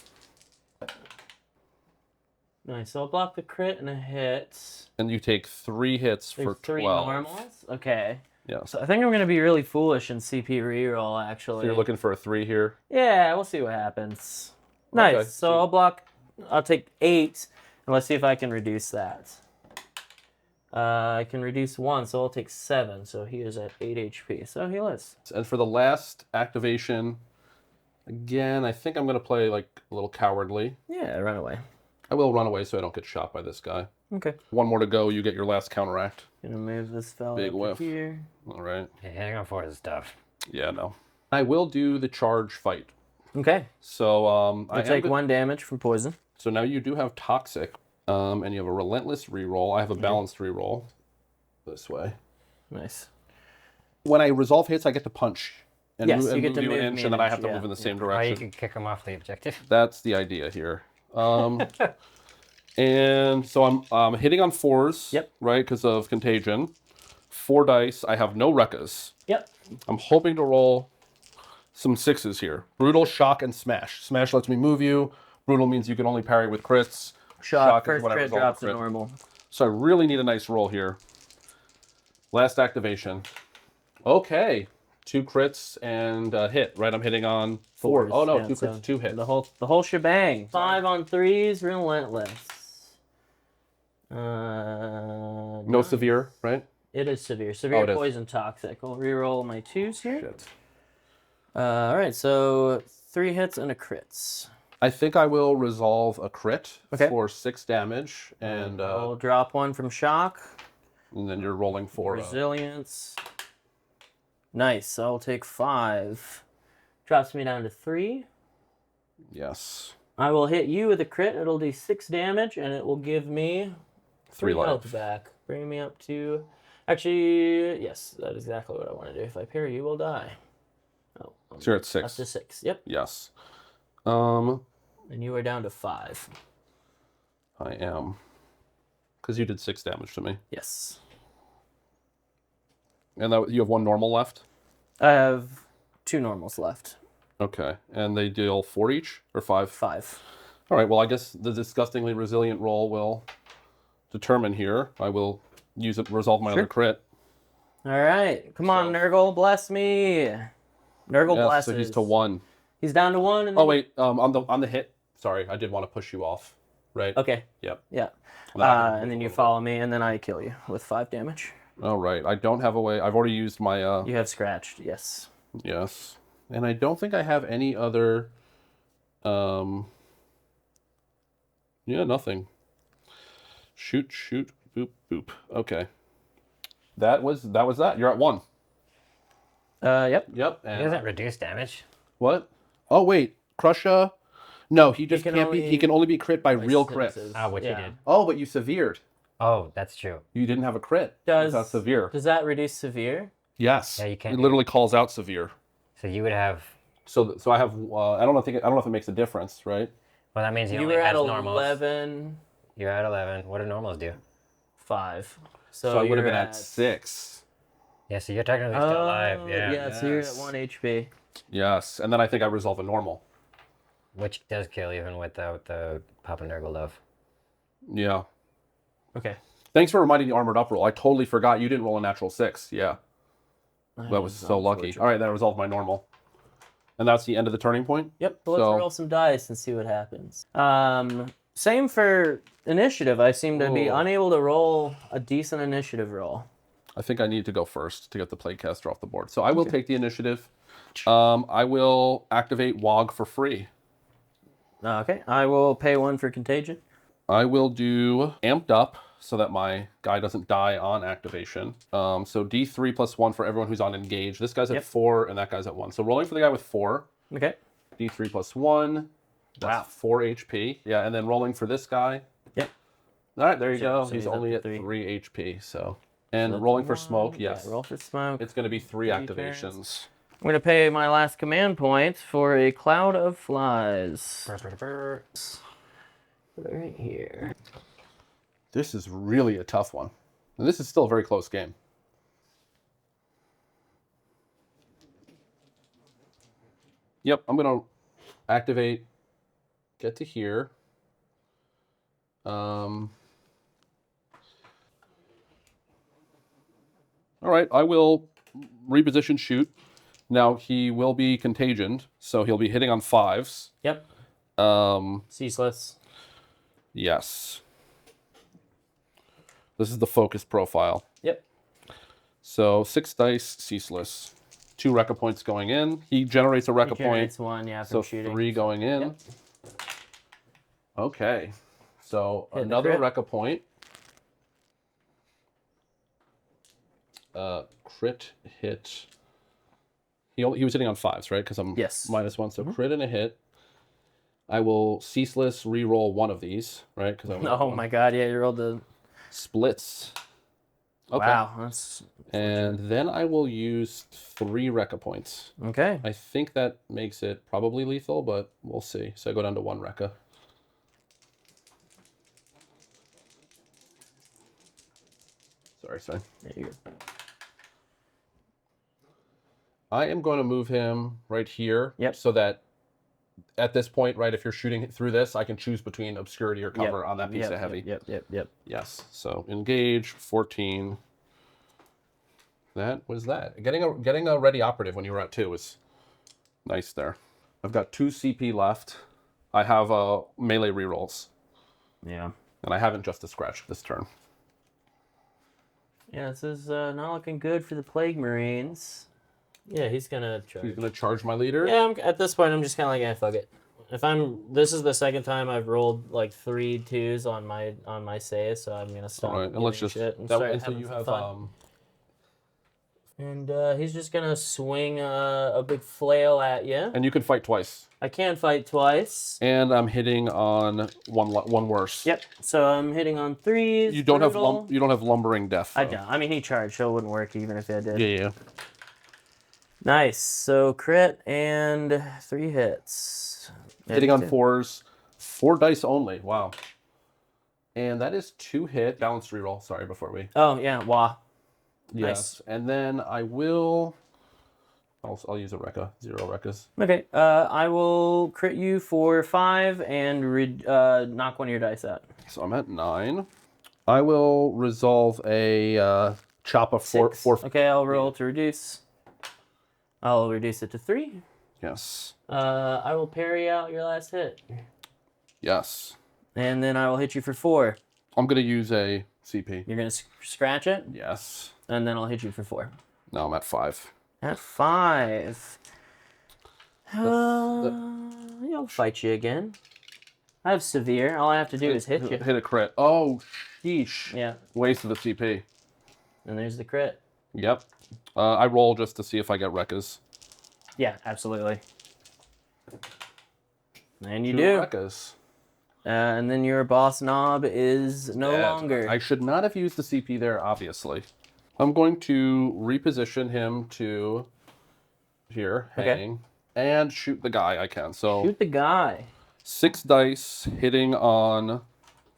Nice. So I'll block the crit and a hit. And you take 3 hits There's for 3 12. normals. Okay. Yeah. So I think I'm gonna be really foolish and CP reroll actually. So you're looking for a 3 here. Yeah, we'll see what happens. Nice. Okay, So I'll block. I'll take 8, and let's see if I can reduce that. I can reduce 1, so I'll take 7. So he is at 8 HP. So he lives. And for the last activation, again, I think I'm going to play like a little cowardly. Yeah, run away. I will run away so I don't get shot by this guy. Okay. 1 more to go, you get your last counteract. Gonna move this fella Big up to whiff. here. All right. Yeah, hitting on 4 is tough. Yeah, no. I will do the charge fight. Okay. So I take 1 damage from poison. So now you do have toxic, and you have a relentless reroll. I have a balanced reroll this way. Nice. When I resolve hits, I get to punch. And Yes, move, you and get move to you move an inch, me and then an I inch, have to yeah. move in the same Or you direction. could kick him off the objective. That's the idea here. And so I'm hitting on 4s, Yep. right, because of contagion. 4 dice. I have no Wreckas. Yep. I'm hoping to roll some 6s here. Brutal, shock, and smash. Smash lets me move you. Brutal means you can only parry with crits. Shock. is First when I crit resolve drops the to crit. normal. So I really need a nice roll here. Last activation. Okay. 2 crits and a hit, right? I'm hitting on 4. Oh no, Yeah, 2 so crits, 2 hits. The whole shebang. 5 on 3s, relentless. No severe, right? It is severe. Oh, Severe it is. poison toxic. I'll reroll my 2s here. Shit. All right, so 3 hits and a crits. I think I will resolve a crit Okay. for 6 damage, and I'll drop 1 from shock. then you're rolling for Resilience. Nice. I'll take 5. Drops me down to 3. yes, I will hit you with a crit. It'll do 6 damage, and it will give me 3 health life. back. Bring me up to... Actually, yes, that is exactly what I want to do. If I parry, you will die. Oh, So you're at up 6. to 6. Yep. Yes, And you are down to 5. I am, because you did 6 damage to me, Yes. and that, you have 1 normal left. I have 2 normals left. Okay, and they deal 4 each or 5. 5. All right. Well, I guess the disgustingly resilient roll will determine here. I will use it, resolve my other crit. All right. Come on, Nurgle. Bless me. Nurgle Yes, blesses. so he's to 1. He's down to 1. And Oh then... wait, on the hit. Sorry, I did want to push you off. Right. Okay. Yep. Yeah. That- And then you follow me, and then I kill you with 5 damage. All right. I don't have a way. I've already used my. You have scratched. Yes. Yes. And I don't think I have any other. Yeah, nothing. Shoot, shoot, boop, boop. Okay. That was that. You're at 1. Yep. Yep. He And doesn't reduce damage. what? Oh wait, Crusha. No, he just can can't be. only- He can only be crit by real crits. Which he did. Oh, but you severed. Oh, that's true. You didn't have a crit. Does That's severe. Does that reduce severe? Yes. Yeah, you can't It do- literally calls out severe. So you would have. So I have. I don't know if it makes a difference, right? Well, that means he You only were at has normals. 11. You're at 11. What do normals do? 5. So I would have you're been at 6. Yeah, so you're technically still alive. Yeah. Yeah, so you're at Yes. 1 HP. Yes, and then I think I resolve a normal. Which does kill even without the Papa Nurgle love. Yeah. Okay. Thanks for reminding the armored up roll. I totally forgot you didn't roll a natural 6. Yeah. That was so lucky. All right, that resolved my normal. And that's the end of the turning point? Yep, let's roll some dice and see what happens. Same for initiative. I seem to be unable to roll a decent initiative roll. I think I need to go first to get the playcaster off the board. So I will take the initiative. I will activate WOG for free. Okay, I will pay 1 for contagion. I will do amped up so that my guy doesn't die on activation. So D3 plus 1 for everyone who's on engage. This guy's at 4 and that guy's at 1. So rolling for the guy with 4. Okay. D3 plus 1. That's 4 HP. Yeah, and then rolling for this guy. Yep. All right, there you go. So he's only at 3 HP. So and So rolling for 1, smoke. Yes. Yeah, roll for smoke. It's going to be 3 activations. turns. I'm going to pay my last command point for a cloud of flies. Put it right here. This is really a tough one. And this is still a very close game. Yep, I'm going to activate, get to here. All right, I will reposition shoot. Now he will be contagioned, so he'll be hitting on 5s. Yep. Ceaseless. Yes. This is the focus profile. Yep. So 6 dice, ceaseless. 2 Wrecka points going in. He generates a Wrecka point. 1, yeah, So from shooting. 3 going in. Yep. Okay. So Hit the another crit. Wrecka point. Crit hit. He was hitting on 5s, right? Because I'm -1. So crit and a hit. I will ceaseless re-roll one of these, right? Because Oh my god, yeah, you rolled the splits. Okay. Wow, that's And then I will use 3 Wrecka points. okay. I think that makes it probably lethal, but we'll see. So I go down to 1 Wrecka. Sorry. There you go. I am going to move him right here. Yep. So that at this point, right, if you're shooting through this, I can choose between obscurity or cover on that piece of heavy. Yep. Yes. So engage 14. That was that. Getting a ready operative when you were at 2 was nice there. I've got 2 CP left. I have melee rerolls. Yeah. And I haven't just a scratch this turn. Yeah, this is not looking good for the Plague Marines. Yeah, he's gonna charge. He's gonna charge my leader. Yeah, at this point, I'm just kind of like, fuck it. This is the second time I've rolled like 3 2s on my save, so I'm gonna stop. All right, and let's just shit and that start and so having you some have fun. And he's just gonna swing a big flail at you. and you can fight twice. I can fight twice. And I'm hitting on one worse. Yep. So I'm hitting on 3s. You don't brutal. have lumbering death. I though. don't. I mean, he charged, so it wouldn't work even if I did. Yeah. Nice. So crit and 3 hits. Hitting on 4s, 4 dice only. Wow. And that is 2 hit. Balanced reroll. Sorry, before we. Oh yeah. Wah. Yes. And then I will. I'll use a Wrecka. 0 Wreckas. Okay. I will crit you for 5 and knock one of your dice out. So I'm at 9. I will resolve a chop of 4. 6. Okay, I'll roll to reduce. I'll reduce it to 3. Yes. I will parry out your last hit. Yes. And then I will hit you for 4. I'm gonna use a CP. You're gonna scratch it, Yes. and then I'll hit you for 4. No, I'm at 5. At 5. I'll fight you again. I have severe. All I have to do is hit you. Hit a crit. Oh, sheesh. Yeah. Waste of the CP. And there's the crit. Yep. I roll just to see if I get Wreckas. Yeah, absolutely. And you 2 do. Wreckas. And then your boss knob is no longer. I should not have used the CP there, obviously. I'm going to reposition him to here, hanging, and shoot the guy I can. So Shoot the guy. 6 dice, hitting on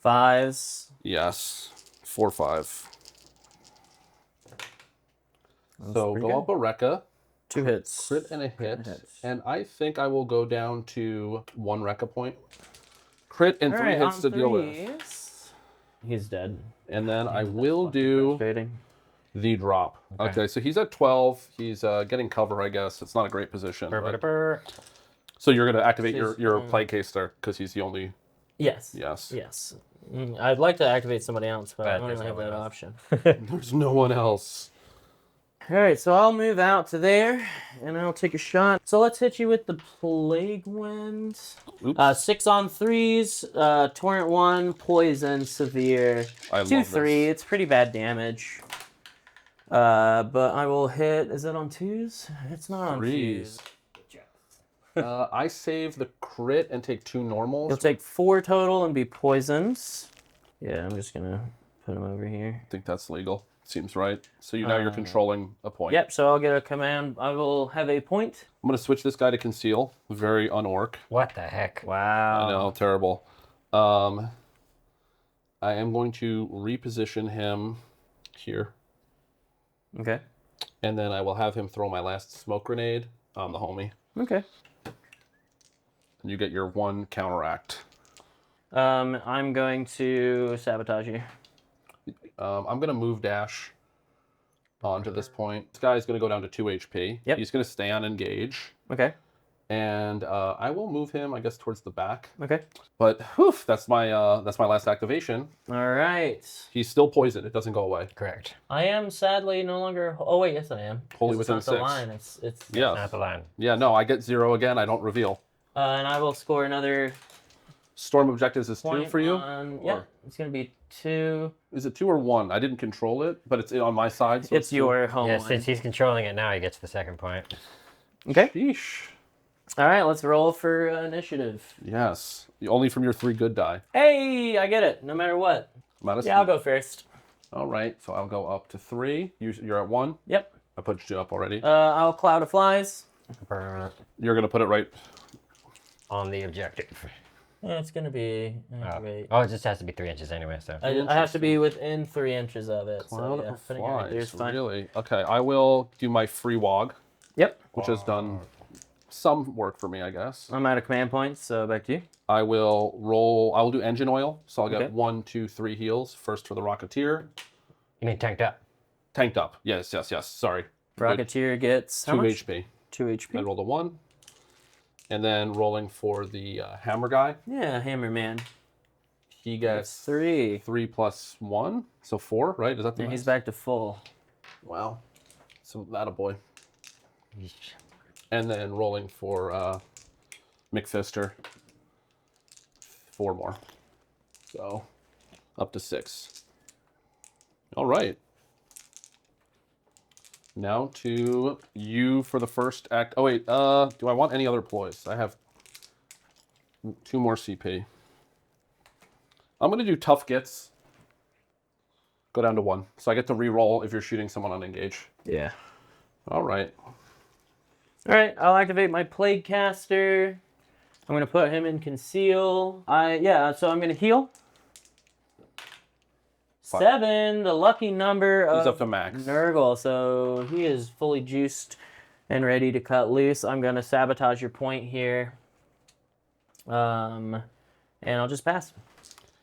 5s. yes, 4 5. So pretty go up a Wrecka, 2 hits. crit and a hit, hits. and I think I will go down to 1 Wrecka point. Crit and 3 Alright, hits on to deal with. 3s. He's dead. And then I will do the drop. Okay, so he's at 12. He's getting cover, I guess. It's not a great position. So you're going to activate your play case there because he's the only... Yes. Yes. Yes. I'd like to activate somebody else, but I don't really have that option. There's no one else. All right, so I'll move out to there, and I'll take a shot. So let's hit you with the Plague Wind. 6 on 3s, Torrent 1, Poison, Severe. 2/3. It's pretty bad damage. But I will hit. Is it on 2s? It's not on 2s. I save the crit and take 2 normals. You'll take 4 total and be poisons. Yeah, I'm just gonna put them over here. I think that's legal. Seems right. So now you're controlling a point. Yep, so I'll get a command. I will have a point. I'm going to switch this guy to conceal. Very unorc. What the heck? Wow. I know, terrible. I am going to reposition him here. Okay. And then I will have him throw my last smoke grenade on the homie. Okay. And you get your 1 counteract. I'm going to sabotage you. I'm going to move dash on to this point. This guy's going to go down to 2 HP. Yep. He's going to stay on engage. Okay. And I will move him, I guess, towards the back. Okay. But whew, that's my last activation. All right. He's still poisoned. It doesn't go away. Correct. I am sadly no longer. Oh wait, yes I am. Wholly within it's 6. not the line. It's yeah. Not the line. Yeah. No, I get 0 again. I don't reveal. And I will score another. Storm objectives is 2 point for you. Yeah, it's gonna be 2. Is it 2 or 1? I didn't control it, but it's on my side. So It's 2. your home Yeah, line. since he's controlling it now, he gets the second point. Okay. Sheesh. All right, let's roll for initiative. Yes. Only from your 3 good die. Hey, I get it. No matter what. Madison. Yeah, I'll go first. All right. So I'll go up to 3. You're at 1. Yep. I put you up already. I'll Cloud of Flies. You're gonna put it right On the objective. It's gonna be. Oh, it just has to be 3 inches anyway, so. I have to be within 3 inches of it. Cloud So yeah, of putting it right there is Flies. fine. Really? Okay. I will do my free wog, Yep. which has done some work for me, I guess. I'm out of command points, so back to you. I will roll. I will do engine oil, so I'll get Okay. 1, 2, 3 heals. First for the Rocketeer. You mean tanked up? Tanked up. Yes. Sorry. Rocketeer gets how 2 much? HP. 2 HP. I rolled a 1. And then rolling for the hammer guy. Yeah, Hammer Man. He gets 3. 3 plus 1, so 4, right? Is that the And max? he's back to full. Wow. So that a boy. And then rolling for McFister. 4 more. So up to 6. All right. Now to you for the first act. Oh wait, do I want any other ploys? I have 2 more CP. I'm gonna do tough gets. Go down to 1. So I get to re-roll if you're shooting someone on engage. Yeah. All right. All right, I'll activate my Plague Caster. I'm gonna put him in conceal. So I'm gonna heal. 7, the lucky number of He's up to max. Nurgle, so he is fully juiced and ready to cut loose. I'm gonna sabotage your point here. And I'll just pass.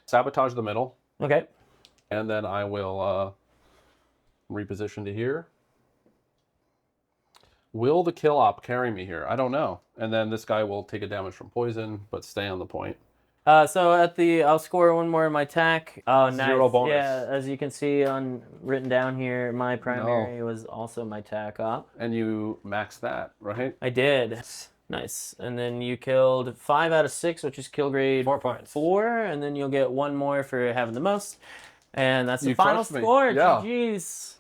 Sabotage the middle. Okay. And then I will reposition to here. Will the kill op carry me here? I don't know. And then this guy will take a damage from poison, but stay on the point. So I'll score 1 more in my attack. Oh, nice. 0 bonus. Yeah, as you can see written down here, my primary was also my attack op. And you max that, right? I did. Nice. And then you killed 5 out of 6, which is kill grade 4 points. 4, and then you'll get 1 more for having the most. And that's the You final crushed me. score. Yeah. GG's.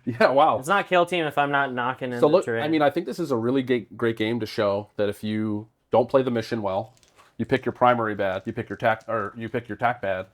Yeah, wow. It's not kill team if I'm not knocking in So the look, terrain. I mean, I think this is a really great game to show that if you don't play the mission well, you pick your primary bad, you pick your tack bad.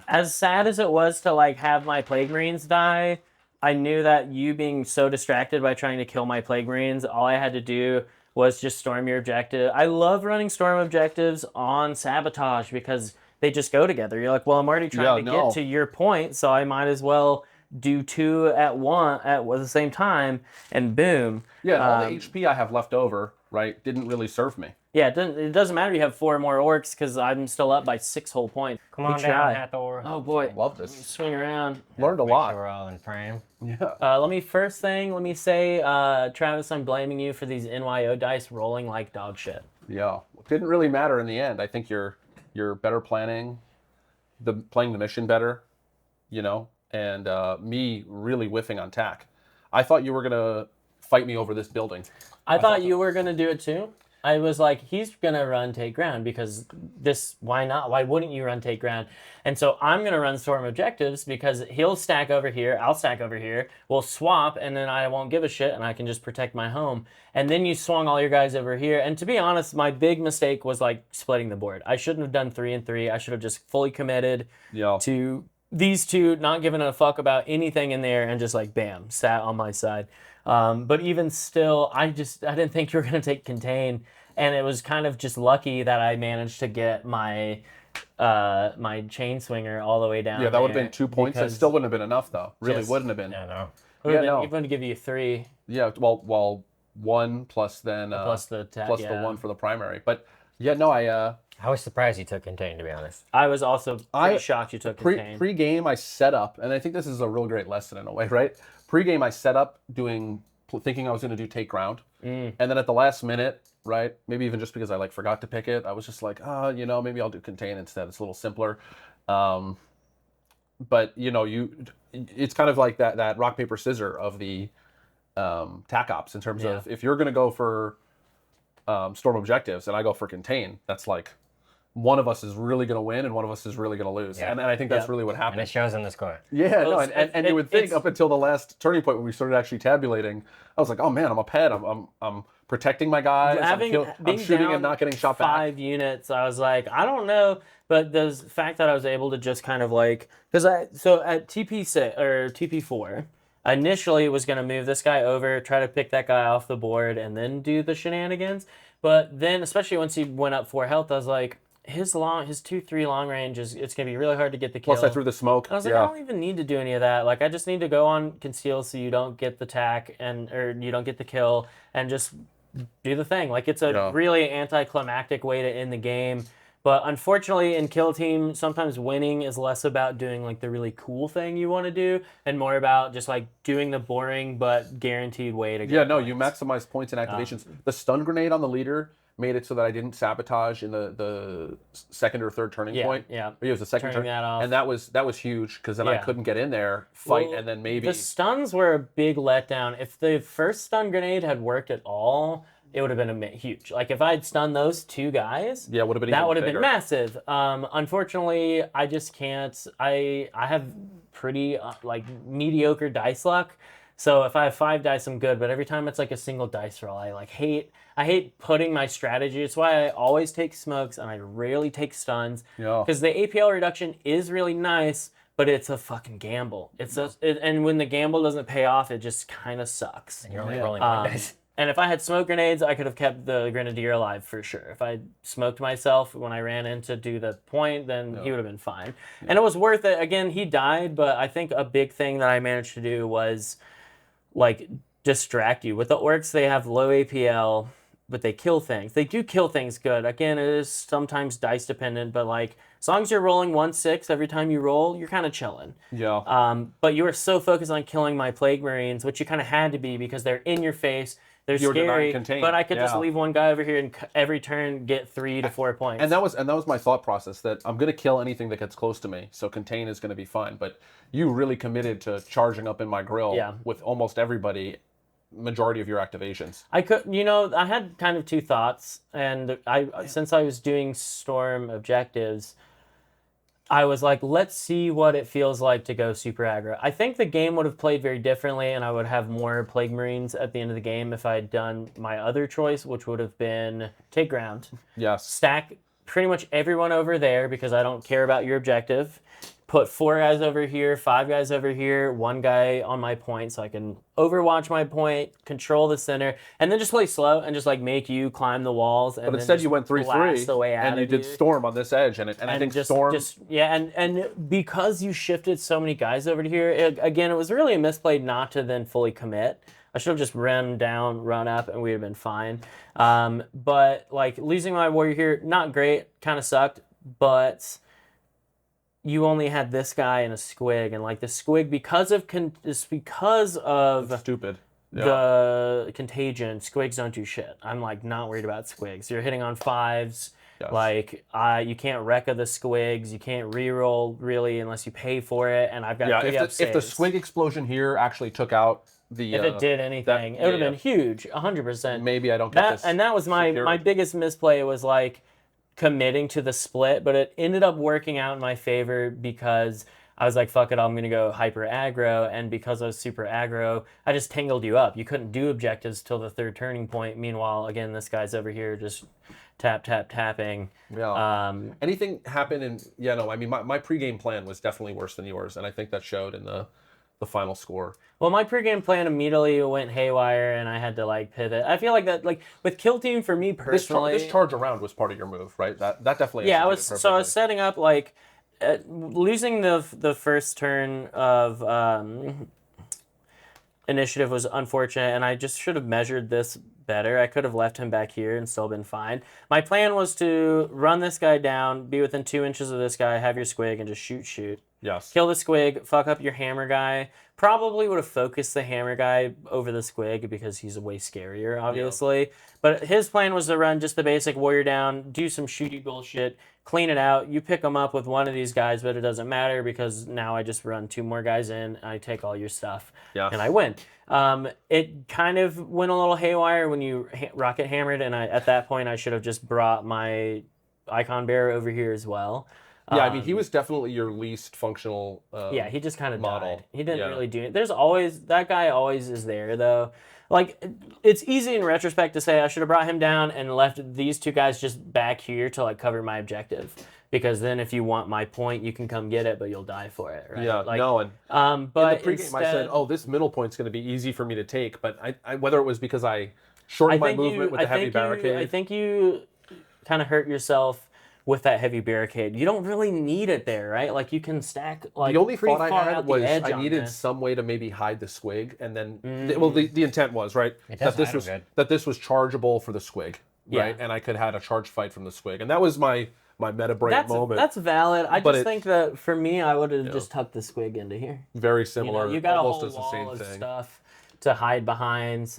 As sad as it was to have my Plague Marines die, I knew that you being so distracted by trying to kill my Plague Marines, all I had to do was just storm your objective. I love running storm objectives on Sabotage because they just go together. You're like, well, I'm already trying to get to your point, so I might as well do 2 at the same time, and boom. Yeah, all the HP I have left over, right, didn't really serve me. Yeah, it doesn't matter you have 4 more orcs because I'm still up by 6 whole points. Come on down, Hathor. Oh boy. Love this. Swing around. Learned a Make lot. sure we're all in frame. Yeah. Let me say, Travis, I'm blaming you for these NYO dice rolling like dog shit. Yeah. Didn't really matter in the end. I think you're better playing the mission better, and me really whiffing on tack. I thought you were gonna fight me over this building. I thought you were gonna do it too. I was like, he's gonna run take ground because why not? Why wouldn't you run take ground? And so I'm gonna run storm objectives because he'll stack over here, I'll stack over here, we'll swap, and then I won't give a shit and I can just protect my home. And then you swung all your guys over here. And to be honest, my big mistake was like splitting the board. I shouldn't have done 3 and 3. I should have just fully committed to these two, not giving a fuck about anything in there, and just like bam, sat on my side. But even still, I didn't think you were gonna take contain, and it was kind of just lucky that I managed to get my my chain swinger all the way down. Yeah, that would have been 2 points. That still wouldn't have been enough, though. Really wouldn't have been. Yeah, no. Even to give you 3. Yeah, well, 1 plus then plus the the 1 for the primary. But yeah, no, I was surprised you took contain, to be honest. I was also pretty shocked you took contain. Pre-game, I set up, and I think this is a real great lesson in a way, right? Pre-game, I set up thinking I was going to do take ground, and then at the last minute, right? Maybe even just because I forgot to pick it, I was just like, maybe I'll do contain instead. It's a little simpler. But it's kind of like that rock paper scissor of the tac ops in terms of if you're going to go for storm objectives and I go for contain, that's like one of us is really going to win and one of us is really going to lose. Yeah. And I think that's really what happened. And it shows in the score. Yeah, well, and you would think up until the last turning point when we started actually tabulating, I was like, oh man, I'm up ahead. I'm protecting my guys. I'm shooting and not getting shot back. 5 units. I was like, I don't know, but the fact that I was able to just kind of so at TP6 or TP4, initially was going to move this guy over, try to pick that guy off the board, and then do the shenanigans. But then, especially once he went up 4 health, I was like, his 2-3 long range it's gonna be really hard to get the kill. Plus I threw the smoke. And I was like, I don't even need to do any of that. I just need to go on conceal so you don't get the tack or you don't get the kill, and just do the thing. It's a really anticlimactic way to end the game. But unfortunately, in Kill Team, sometimes winning is less about doing the really cool thing you want to do, and more about just doing the boring but guaranteed way to get points. You maximize points and activations. The stun grenade on the leader made it so that I didn't sabotage in the second or third turning point. Yeah, it was the second turn, and that was huge because then I couldn't get in there, fight, and then maybe the stuns were a big letdown. If the first stun grenade had worked at all, it would have been huge. If I'd stunned those 2 guys, that would have been massive. Unfortunately, I just can't. I have pretty mediocre dice luck. So if I have 5 dice, I'm good. But every time it's a single dice roll, I hate putting my strategy. It's why I always take smokes and I rarely take stuns. Because the APL reduction is really nice, but it's a fucking gamble. And when the gamble doesn't pay off, it just kind of sucks. And you're only rolling 1 dice. And if I had smoke grenades, I could have kept the Grenadier alive for sure. If I smoked myself when I ran in to do the point, then he would have been fine. And it was worth it. Again, he died, but I think a big thing that I managed to do was distract you. With the orcs, they have low APL, but they kill things. They do kill things good. Again, it is sometimes dice dependent, but as long as you're rolling 1/6 every time you roll, you're kind of chilling. Yeah. But you were so focused on killing my Plague Marines, which you kind of had to be because they're in your face. They're scary, but I could just leave one guy over here and every turn get 3 to 4 points. And that was my thought process, that I'm going to kill anything that gets close to me, so contain is going to be fine. But you really committed to charging up in my grill with almost everybody, majority of your activations. I had kind of 2 thoughts, and since I was doing storm objectives, I was like, let's see what it feels like to go super aggro. I think the game would have played very differently, and I would have more Plague Marines at the end of the game if I had done my other choice, which would have been take ground. Yes. Stack pretty much everyone over there because I don't care about your objective. Put 4 guys over here, 5 guys over here, 1 guy on my point so I can overwatch my point, control the center, and then just play slow and just make you climb the walls. And but instead you went 3-3 and you did storm on this edge, and I think storm. And because you shifted so many guys over to here, again, it was really a misplayed not to then fully commit. I should have just run down, run up, and we'd have been fine. But like losing my warrior here, not great, kind of sucked, but you only had this guy and a squig, and like the squig because of It's stupid. Yeah. the contagion, squigs don't do shit. I'm like not worried about squigs. You're hitting on 5s. Yes. Like you can't Wrecka the squigs. You can't reroll really unless you pay for it. And I've got Yeah, 3 up if the saves. swing explosion here actually took out the If it did anything, it would have been huge, 100%. Maybe I don't get this. And that was my biggest misplay was like committing to the split, but it ended up working out in my favor because I was like, fuck it, I'm going to go hyper aggro. And because I was super aggro, I just tangled you up. You couldn't do objectives till the 3rd turning point. Meanwhile, again, this guy's over here just tapping. Yeah. Anything happen in, I mean, my pregame plan was definitely worse than yours. And I think that showed in the final score. Well, my pregame plan immediately went haywire, and I had to like pivot. I feel like that, like with kill team for me personally, this charge around was part of your move, right? That definitely. Yeah, I was setting up like losing the first turn of initiative was unfortunate, and I just should have measured this better. I could have left him back here and still been fine. My plan was to run this guy down, be within 2 inches of this guy, have your squig, and just shoot. Yes. Kill the squig, fuck up your hammer guy. Probably would have focused the hammer guy over the squig because he's way scarier, obviously. Yeah. But his plan was to run just the basic warrior down, do some shooty bullshit, clean it out. You pick him up with one of these guys, but it doesn't matter because now I just run 2 more guys in, and I take all your stuff, and I win. It kind of went a little haywire when you rocket hammered, and at that point I should have just brought my icon bearer over here as well. Yeah, I mean, he was definitely your least functional yeah, he just kind of model. died. He didn't really do it. There's always, that guy always is there, though. Like, it's easy in retrospect to say I should have brought him down and left these 2 guys just back here to, like, cover my objective. Because then if you want my point, you can come get it, but you'll die for it, right? Yeah, like, no, and but in the pregame instead, I said, oh, this middle point's going to be easy for me to take, but I whether it was because I shortened my movement with the heavy barricade. I think you kind of hurt yourself with that heavy barricade. You don't really need it there, right? Like you can stack like the only pretty thought far I had out was the edge I needed on this. some way to maybe hide the squig, and then the intent was right that this was chargeable for the squig, right? And I could have had a charge fight from the squig, and that was my meta break moment. That's valid. I just think that for me, I would have just tucked the squig into here. Very similar. You got almost a as whole the wall same of thing. stuff to hide behind.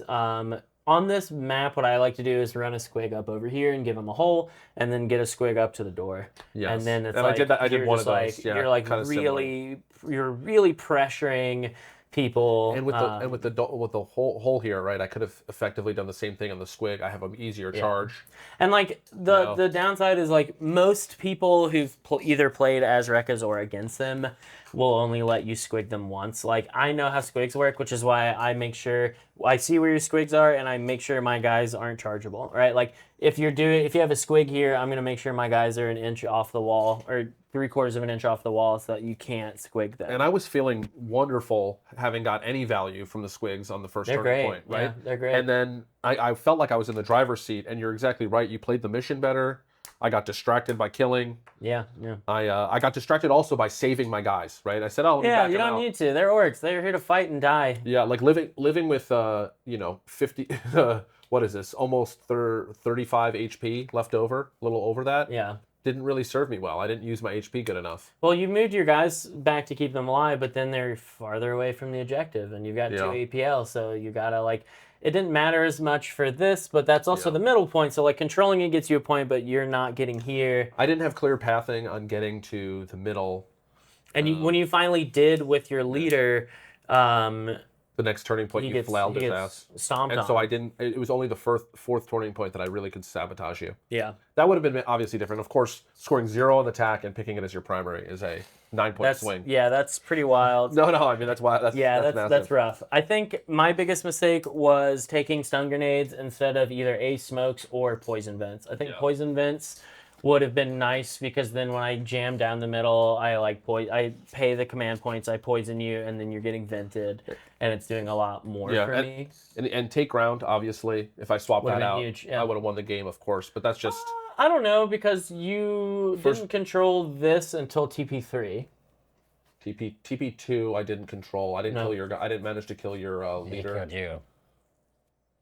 On this map, what I like to do is run a squig up over here and give him a hole, and then get a squig up to the door. Yes. And then it's and like I did that. I did one of those. Like, Yeah, you're like you're really pressuring people. And with the hole here, right? I could have effectively done the same thing on the squig. I have an easier charge. And like the downside is like most people who've either played as Wreckas or against them will only let you squig them once. Like I know how squigs work, which is why I make sure I see where your squigs are and I make sure my guys aren't chargeable, right? Like if you have a squig here, I'm gonna make sure my guys are an inch off the wall or 3/4 of an inch off the wall so that you can't squig them. And I was feeling wonderful having got any value from the squigs on the first turning point, right? Yeah, they're great. And then I felt like I was in the driver's seat, and you're exactly right. You played the mission better. I got distracted by killing. Yeah. I got distracted also by saving my guys, right? I said, oh, let me back you them don't out. need to. They're orcs. They're here to fight and die. Yeah, like living with 50 what is this? Almost 35 HP left over, a little over that. Yeah. Didn't really serve me well. I didn't use my HP good enough. Well, you moved your guys back to keep them alive, but then they're farther away from the objective, and you've got 2 APL, so you gotta like. It didn't matter as much for this, but that's also the middle point. So like controlling it gets you a point, but you're not getting here. I didn't have clear pathing on getting to the middle. And when you finally did with your leader, the next turning point, you flailed his ass. Stomped and on. so I didn't. It was only the fourth turning point that I really could sabotage you. Yeah. That would have been obviously different. Of course, scoring 0 on attack and picking it as your primary is a 9-point swing. Yeah, that's pretty wild. No, I mean that's why. That's rough. I think my biggest mistake was taking stun grenades instead of either ace smokes or poison vents. I think poison vents would have been nice because then when I jam down the middle, I pay the command points, I poison you, and then you're getting vented, and it's doing a lot more for me. And take ground, obviously. If I swap that out, huge, I would have won the game, of course. But that's just. I don't know because you didn't control this until TP3. TP2, I didn't control. I didn't kill your guy. I didn't manage to kill your leader. He killed you.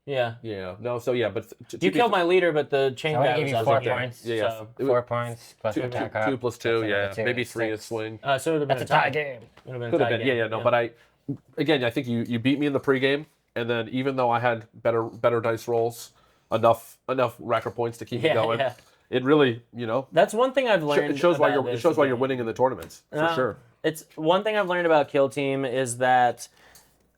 Yeah. Yeah. No. So yeah, but You killed my leader, but the chain I would guy give was you out 4 here. points. Yeah. So, It 4 points plus two, attack two, up. 2 plus 2. That's Yeah. another 2, Maybe 3 to 6. swing. so it would have been That's a tie game. Would have been a Could have tie been. Yeah. game. Yeah. No. But again, I think you beat me in the pregame, and then even though I had better dice rolls, enough Wrecker points to keep me going. Yeah. It really, That's one thing I've learned. it shows why about you're this you're game. winning in the tournaments for sure. It's one thing I've learned about Kill Team is that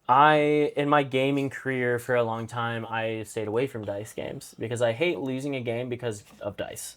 in my gaming career for a long time, I stayed away from dice games because I hate losing a game because of dice.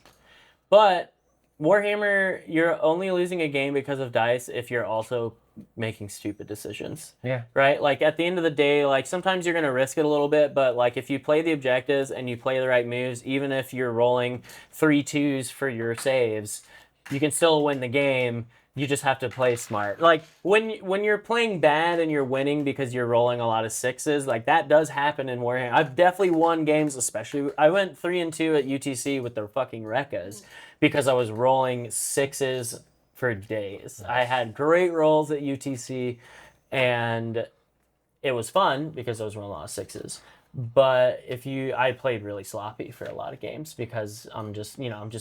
But Warhammer, you're only losing a game because of dice if you're also making stupid decisions. Yeah. Right? Like at the end of the day, like sometimes you're going to risk it a little bit, but like if you play the objectives and you play the right moves, even if you're rolling 3 2s for your saves, you can still win the game. You just have to play smart. Like when you're playing bad and you're winning because you're rolling a lot of 6s, like that does happen in Warhammer. I've definitely won games, especially I went 3-2 at UTC with the fucking Wreckas because I was rolling 6s for days. Nice. I had great rolls at UTC, and it was fun because I was rolling a lot of 6s. But I played really sloppy for a lot of games because I'm just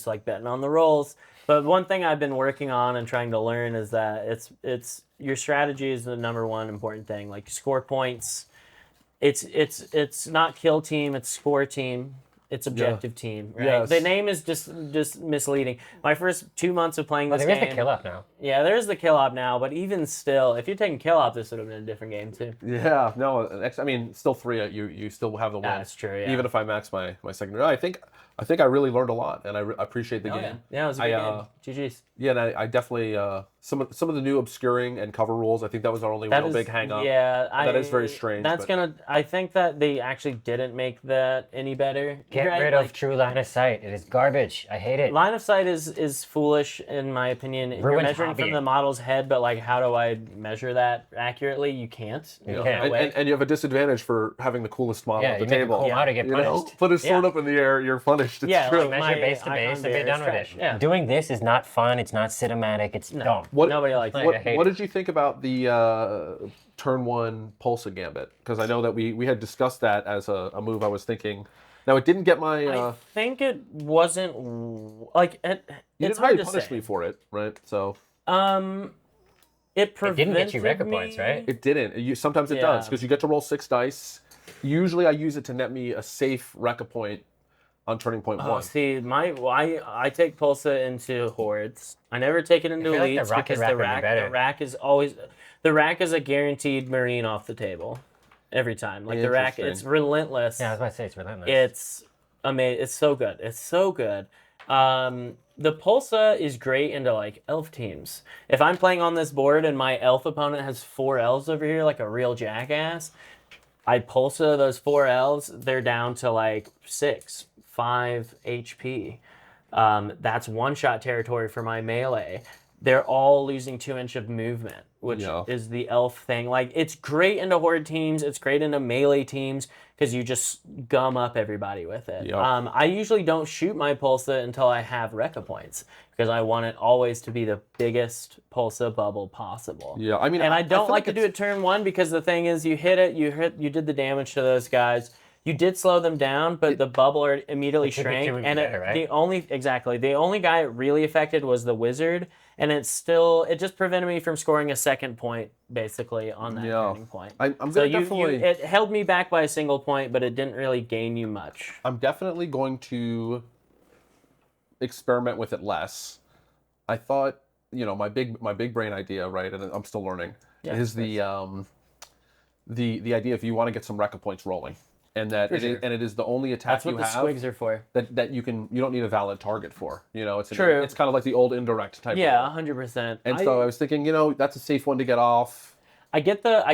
like betting on the rolls. But one thing I've been working on and trying to learn is that it's your strategy is the number one important thing. Like score points. It's not kill team, it's score team. It's objective team, right? Yes. The name is just misleading. My first 2 months of playing this game. There is the kill up now. Yeah, there's the kill op now, but even still, if you're taking kill op, this would have been a different game too. Yeah, no, I mean, still 3. You still have the win. That's true. Yeah. Even if I max my secondary, I think I really learned a lot, and I appreciate the game. Yeah, it was a good game. GG's. Yeah, and I definitely some of the new obscuring and cover rules. I think that was our only big hang up. Yeah, that is very strange. I think that they actually didn't make that any better. Get rid of true line of sight. It is garbage. I hate it. Line of sight is foolish in my opinion. You're measuring from the model's head, but like, how do I measure that accurately? You can't. You can't. And you have a disadvantage for having the coolest model at the table. Cool model, get punished. Put his sword up in the air, you're punished. It's true. Like measure base to base and be done with it. Yeah. Doing this is not fun. It's not cinematic. It's dumb. Nobody likes it. What did you think about the turn 1 Pulsa Gambit? Because I know that we had discussed that as a move I was thinking. Now, it didn't get my... I think it wasn't... Like, it's hard to punish say. me for it, right? So... It didn't get you Wrecka points, right? It didn't. Sometimes it does, because you get to roll 6 dice. Usually I use it to net me a safe Wrecka point on turning point 1. See, I take Pulsa into hordes. I never take it into elites because the rack is always... The rack is a guaranteed marine off the table. Every time. Like the rack, it's relentless. Yeah, I was about to say it's relentless. It's amazing. It's so good. It's so good. The Pulsa is great into like elf teams. If I'm playing on this board and my elf opponent has 4 elves over here, like a real jackass, I Pulsa those 4 elves. They're down to like 5 HP. That's one-shot territory for my melee. They're all losing 2 inch of movement, which is the elf thing. Like, it's great into horde teams. It's great into melee teams because you just gum up everybody with it. Yep. I usually don't shoot my Pulsa until I have Wrecka points because I want it always to be the biggest Pulsa bubble possible. Yeah, I mean, and I don't like to do it turn 1 because the thing is, you did the damage to those guys. You did slow them down, but the bubble immediately shrank. And the only guy it really affected was the wizard, and it just prevented me from scoring a second point, basically, on that turning point. It held me back by a single point, but it didn't really gain you much. I'm definitely going to experiment with it less. I thought, my big brain idea, right, and I'm still learning, is the idea if you want to get some Wrecka points rolling. And it is the only attack you have. That's what the squigs are for. That you don't need a valid target for. It's true. It's kind of like the old indirect type. Yeah, 100%. And so I was thinking, that's a safe one to get off. I get that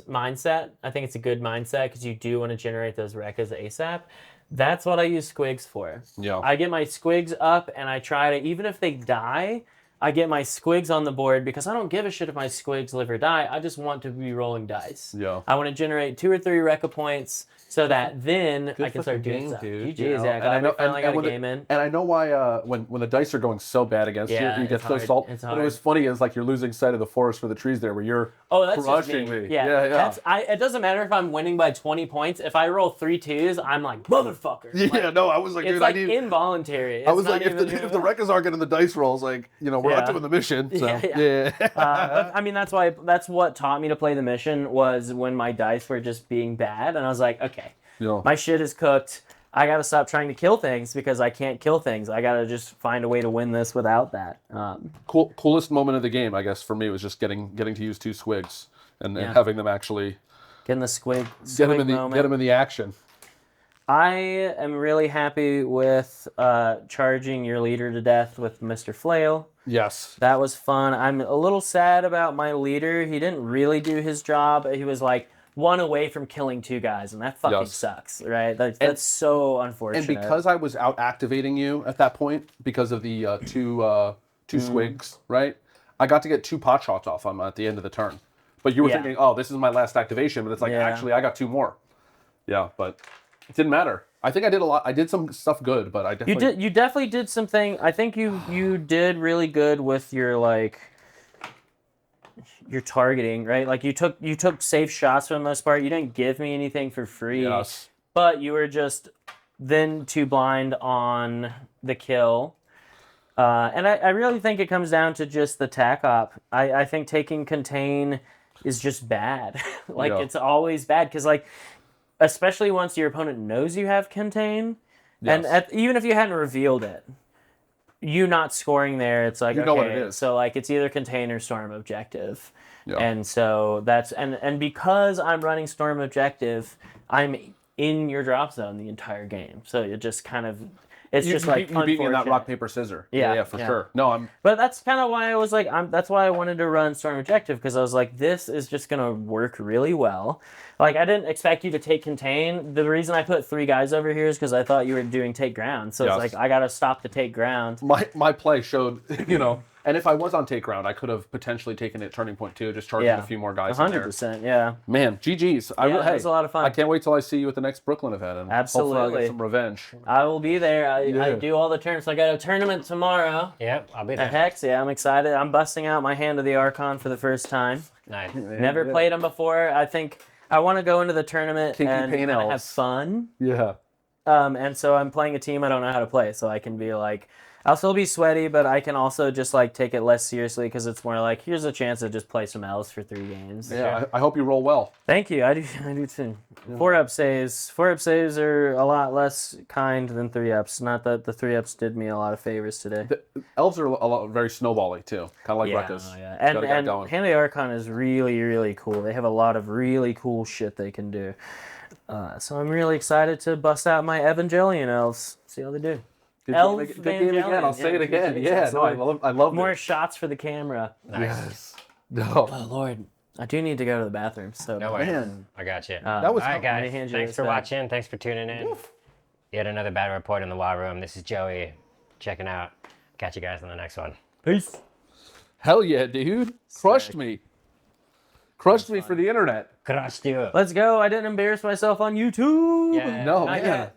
mindset. I think it's a good mindset because you do want to generate those Wreckas ASAP. That's what I use squigs for. Yeah. I get my squigs up and I try to, even if they die, I get my squigs on the board because I don't give a shit if my squigs live or die. I just want to be rolling dice. Yeah. I want to generate 2 or 3 Wrecka points so that then I can fucking start doing game, stuff. dude. GG's, You know? yeah. And I know, Finally got a when game in. and I know why when the dice are going so bad against Yeah, you, you get it's so hard. salt. It's But it was hard. funny is like you're losing sight of the forest for the trees there, where you're Oh, that's just crushing me. me. Yeah, yeah. It doesn't matter if I'm winning by 20 points. If I roll 3 2s, I'm like, motherfucker. Yeah, Like, no, I was like, it's dude, like I need. involuntary. I was It's like, not if the even, if the Wreckers aren't getting the dice rolls, like, you know, we're not Yeah. doing the mission. So Yeah, yeah. But, I mean, that's what taught me to play the mission was when my dice were just being bad, and I was like, okay, Yeah. my shit is cooked. I gotta stop trying to kill things because I can't kill things. I gotta just find a way to win this without that. Coolest moment of the game, I guess, for me was just getting to use 2 squigs and Yeah. having them actually Getting the squig get them moment. in the action. I am really happy with charging your leader to death with Mr. Flail. Yes. That was fun. I'm a little sad about my leader. He didn't really do his job. He was like 1 away from killing 2 guys, and that fucking Yes. sucks, right? That's so unfortunate. And because I was out activating you at that point, because of the two swigs, right? I got to get 2 pot shots off him at the end of the turn. But you were Yeah. thinking, oh, this is my last activation, but it's like, Yeah. actually, I got 2 more. Yeah, but it didn't matter. I think I did a lot. I did some stuff good, but I definitely... You definitely did something. I think you did really good with your your targeting, right? Like you took safe shots for the most part. You didn't give me anything for free. Yes. But you were just then too blind on the kill. And I really think it comes down to just the tac op. I think taking contain is just bad. Like, Yeah. it's always bad because, like, especially once your opponent knows you have contain, and Yes. even if you hadn't revealed it, you not scoring there, it's like, You know what it okay, is. so, like, it's either contain or storm objective. Yeah. And so that's and because I'm running storm objective, I'm in your drop zone the entire game. So it just kind of it's You just like beat me in that unfortunate. rock, paper, scissors. Yeah, Yeah, for yeah. sure. No, I'm... But that's kind of why I was like, that's why I wanted to run storm objective, because I was like, this is just gonna work really well. Like, I didn't expect you to take contain. The reason I put 3 guys over here is because I thought you were doing take ground. So Yes. it's like I gotta stop the take ground. My play showed, you know, and if I was on take ground, I could have potentially taken it turning point 2, just charging Yeah, a few more guys in there. 100%. Yeah. Man, GG's. Yeah, it was a lot of fun. I can't wait till I see you at the next Brooklyn event. And hopefully I'll Absolutely. get some revenge. I will be there. I Yeah. do all the turns. So I got a tournament tomorrow. Yep, I'll be At there. Hex, yeah, I'm excited. I'm busting out my Hand of the Archon for the first time. Nice. Never played them before. I think I want to go into the tournament Kinky and pain kinda have elves. fun. Yeah. And so I'm playing a team I don't know how to play, so I can be like, I'll still be sweaty, but I can also just like take it less seriously because it's more like, here's a chance to just play some elves for 3 games. Yeah, I hope you roll well. Thank you. I do too. 4-up saves. 4-up saves are a lot less kind than 3-ups. Not that the 3-ups did me a lot of favors today. The elves are very snowbally too, kind of like Wreckas. Yeah. And Gotta get and going. Hand of the Archon is really, really cool. They have a lot of really cool shit they can do. So I'm really excited to bust out my Evangelion elves. See how they do. Good Elf game again. I'll Evangelion. say it Yeah, again. good Yeah, no, game. I love More it. shots for the camera. Nice. Yes. No. Oh Lord, I do need to go to the bathroom. So No way. Man. I got you. That was All right, fun. Let me guys. hand you Thanks this for back. watching. Thanks for tuning in. Yet another battle report in the War Room. This is Joey checking out. Catch you guys on the next one. Peace. Hell yeah, dude. Crushed Sick. me. Crushed me for the internet. Crushed you. Let's go. I didn't embarrass myself on YouTube. Yeah. No, Not man. yet.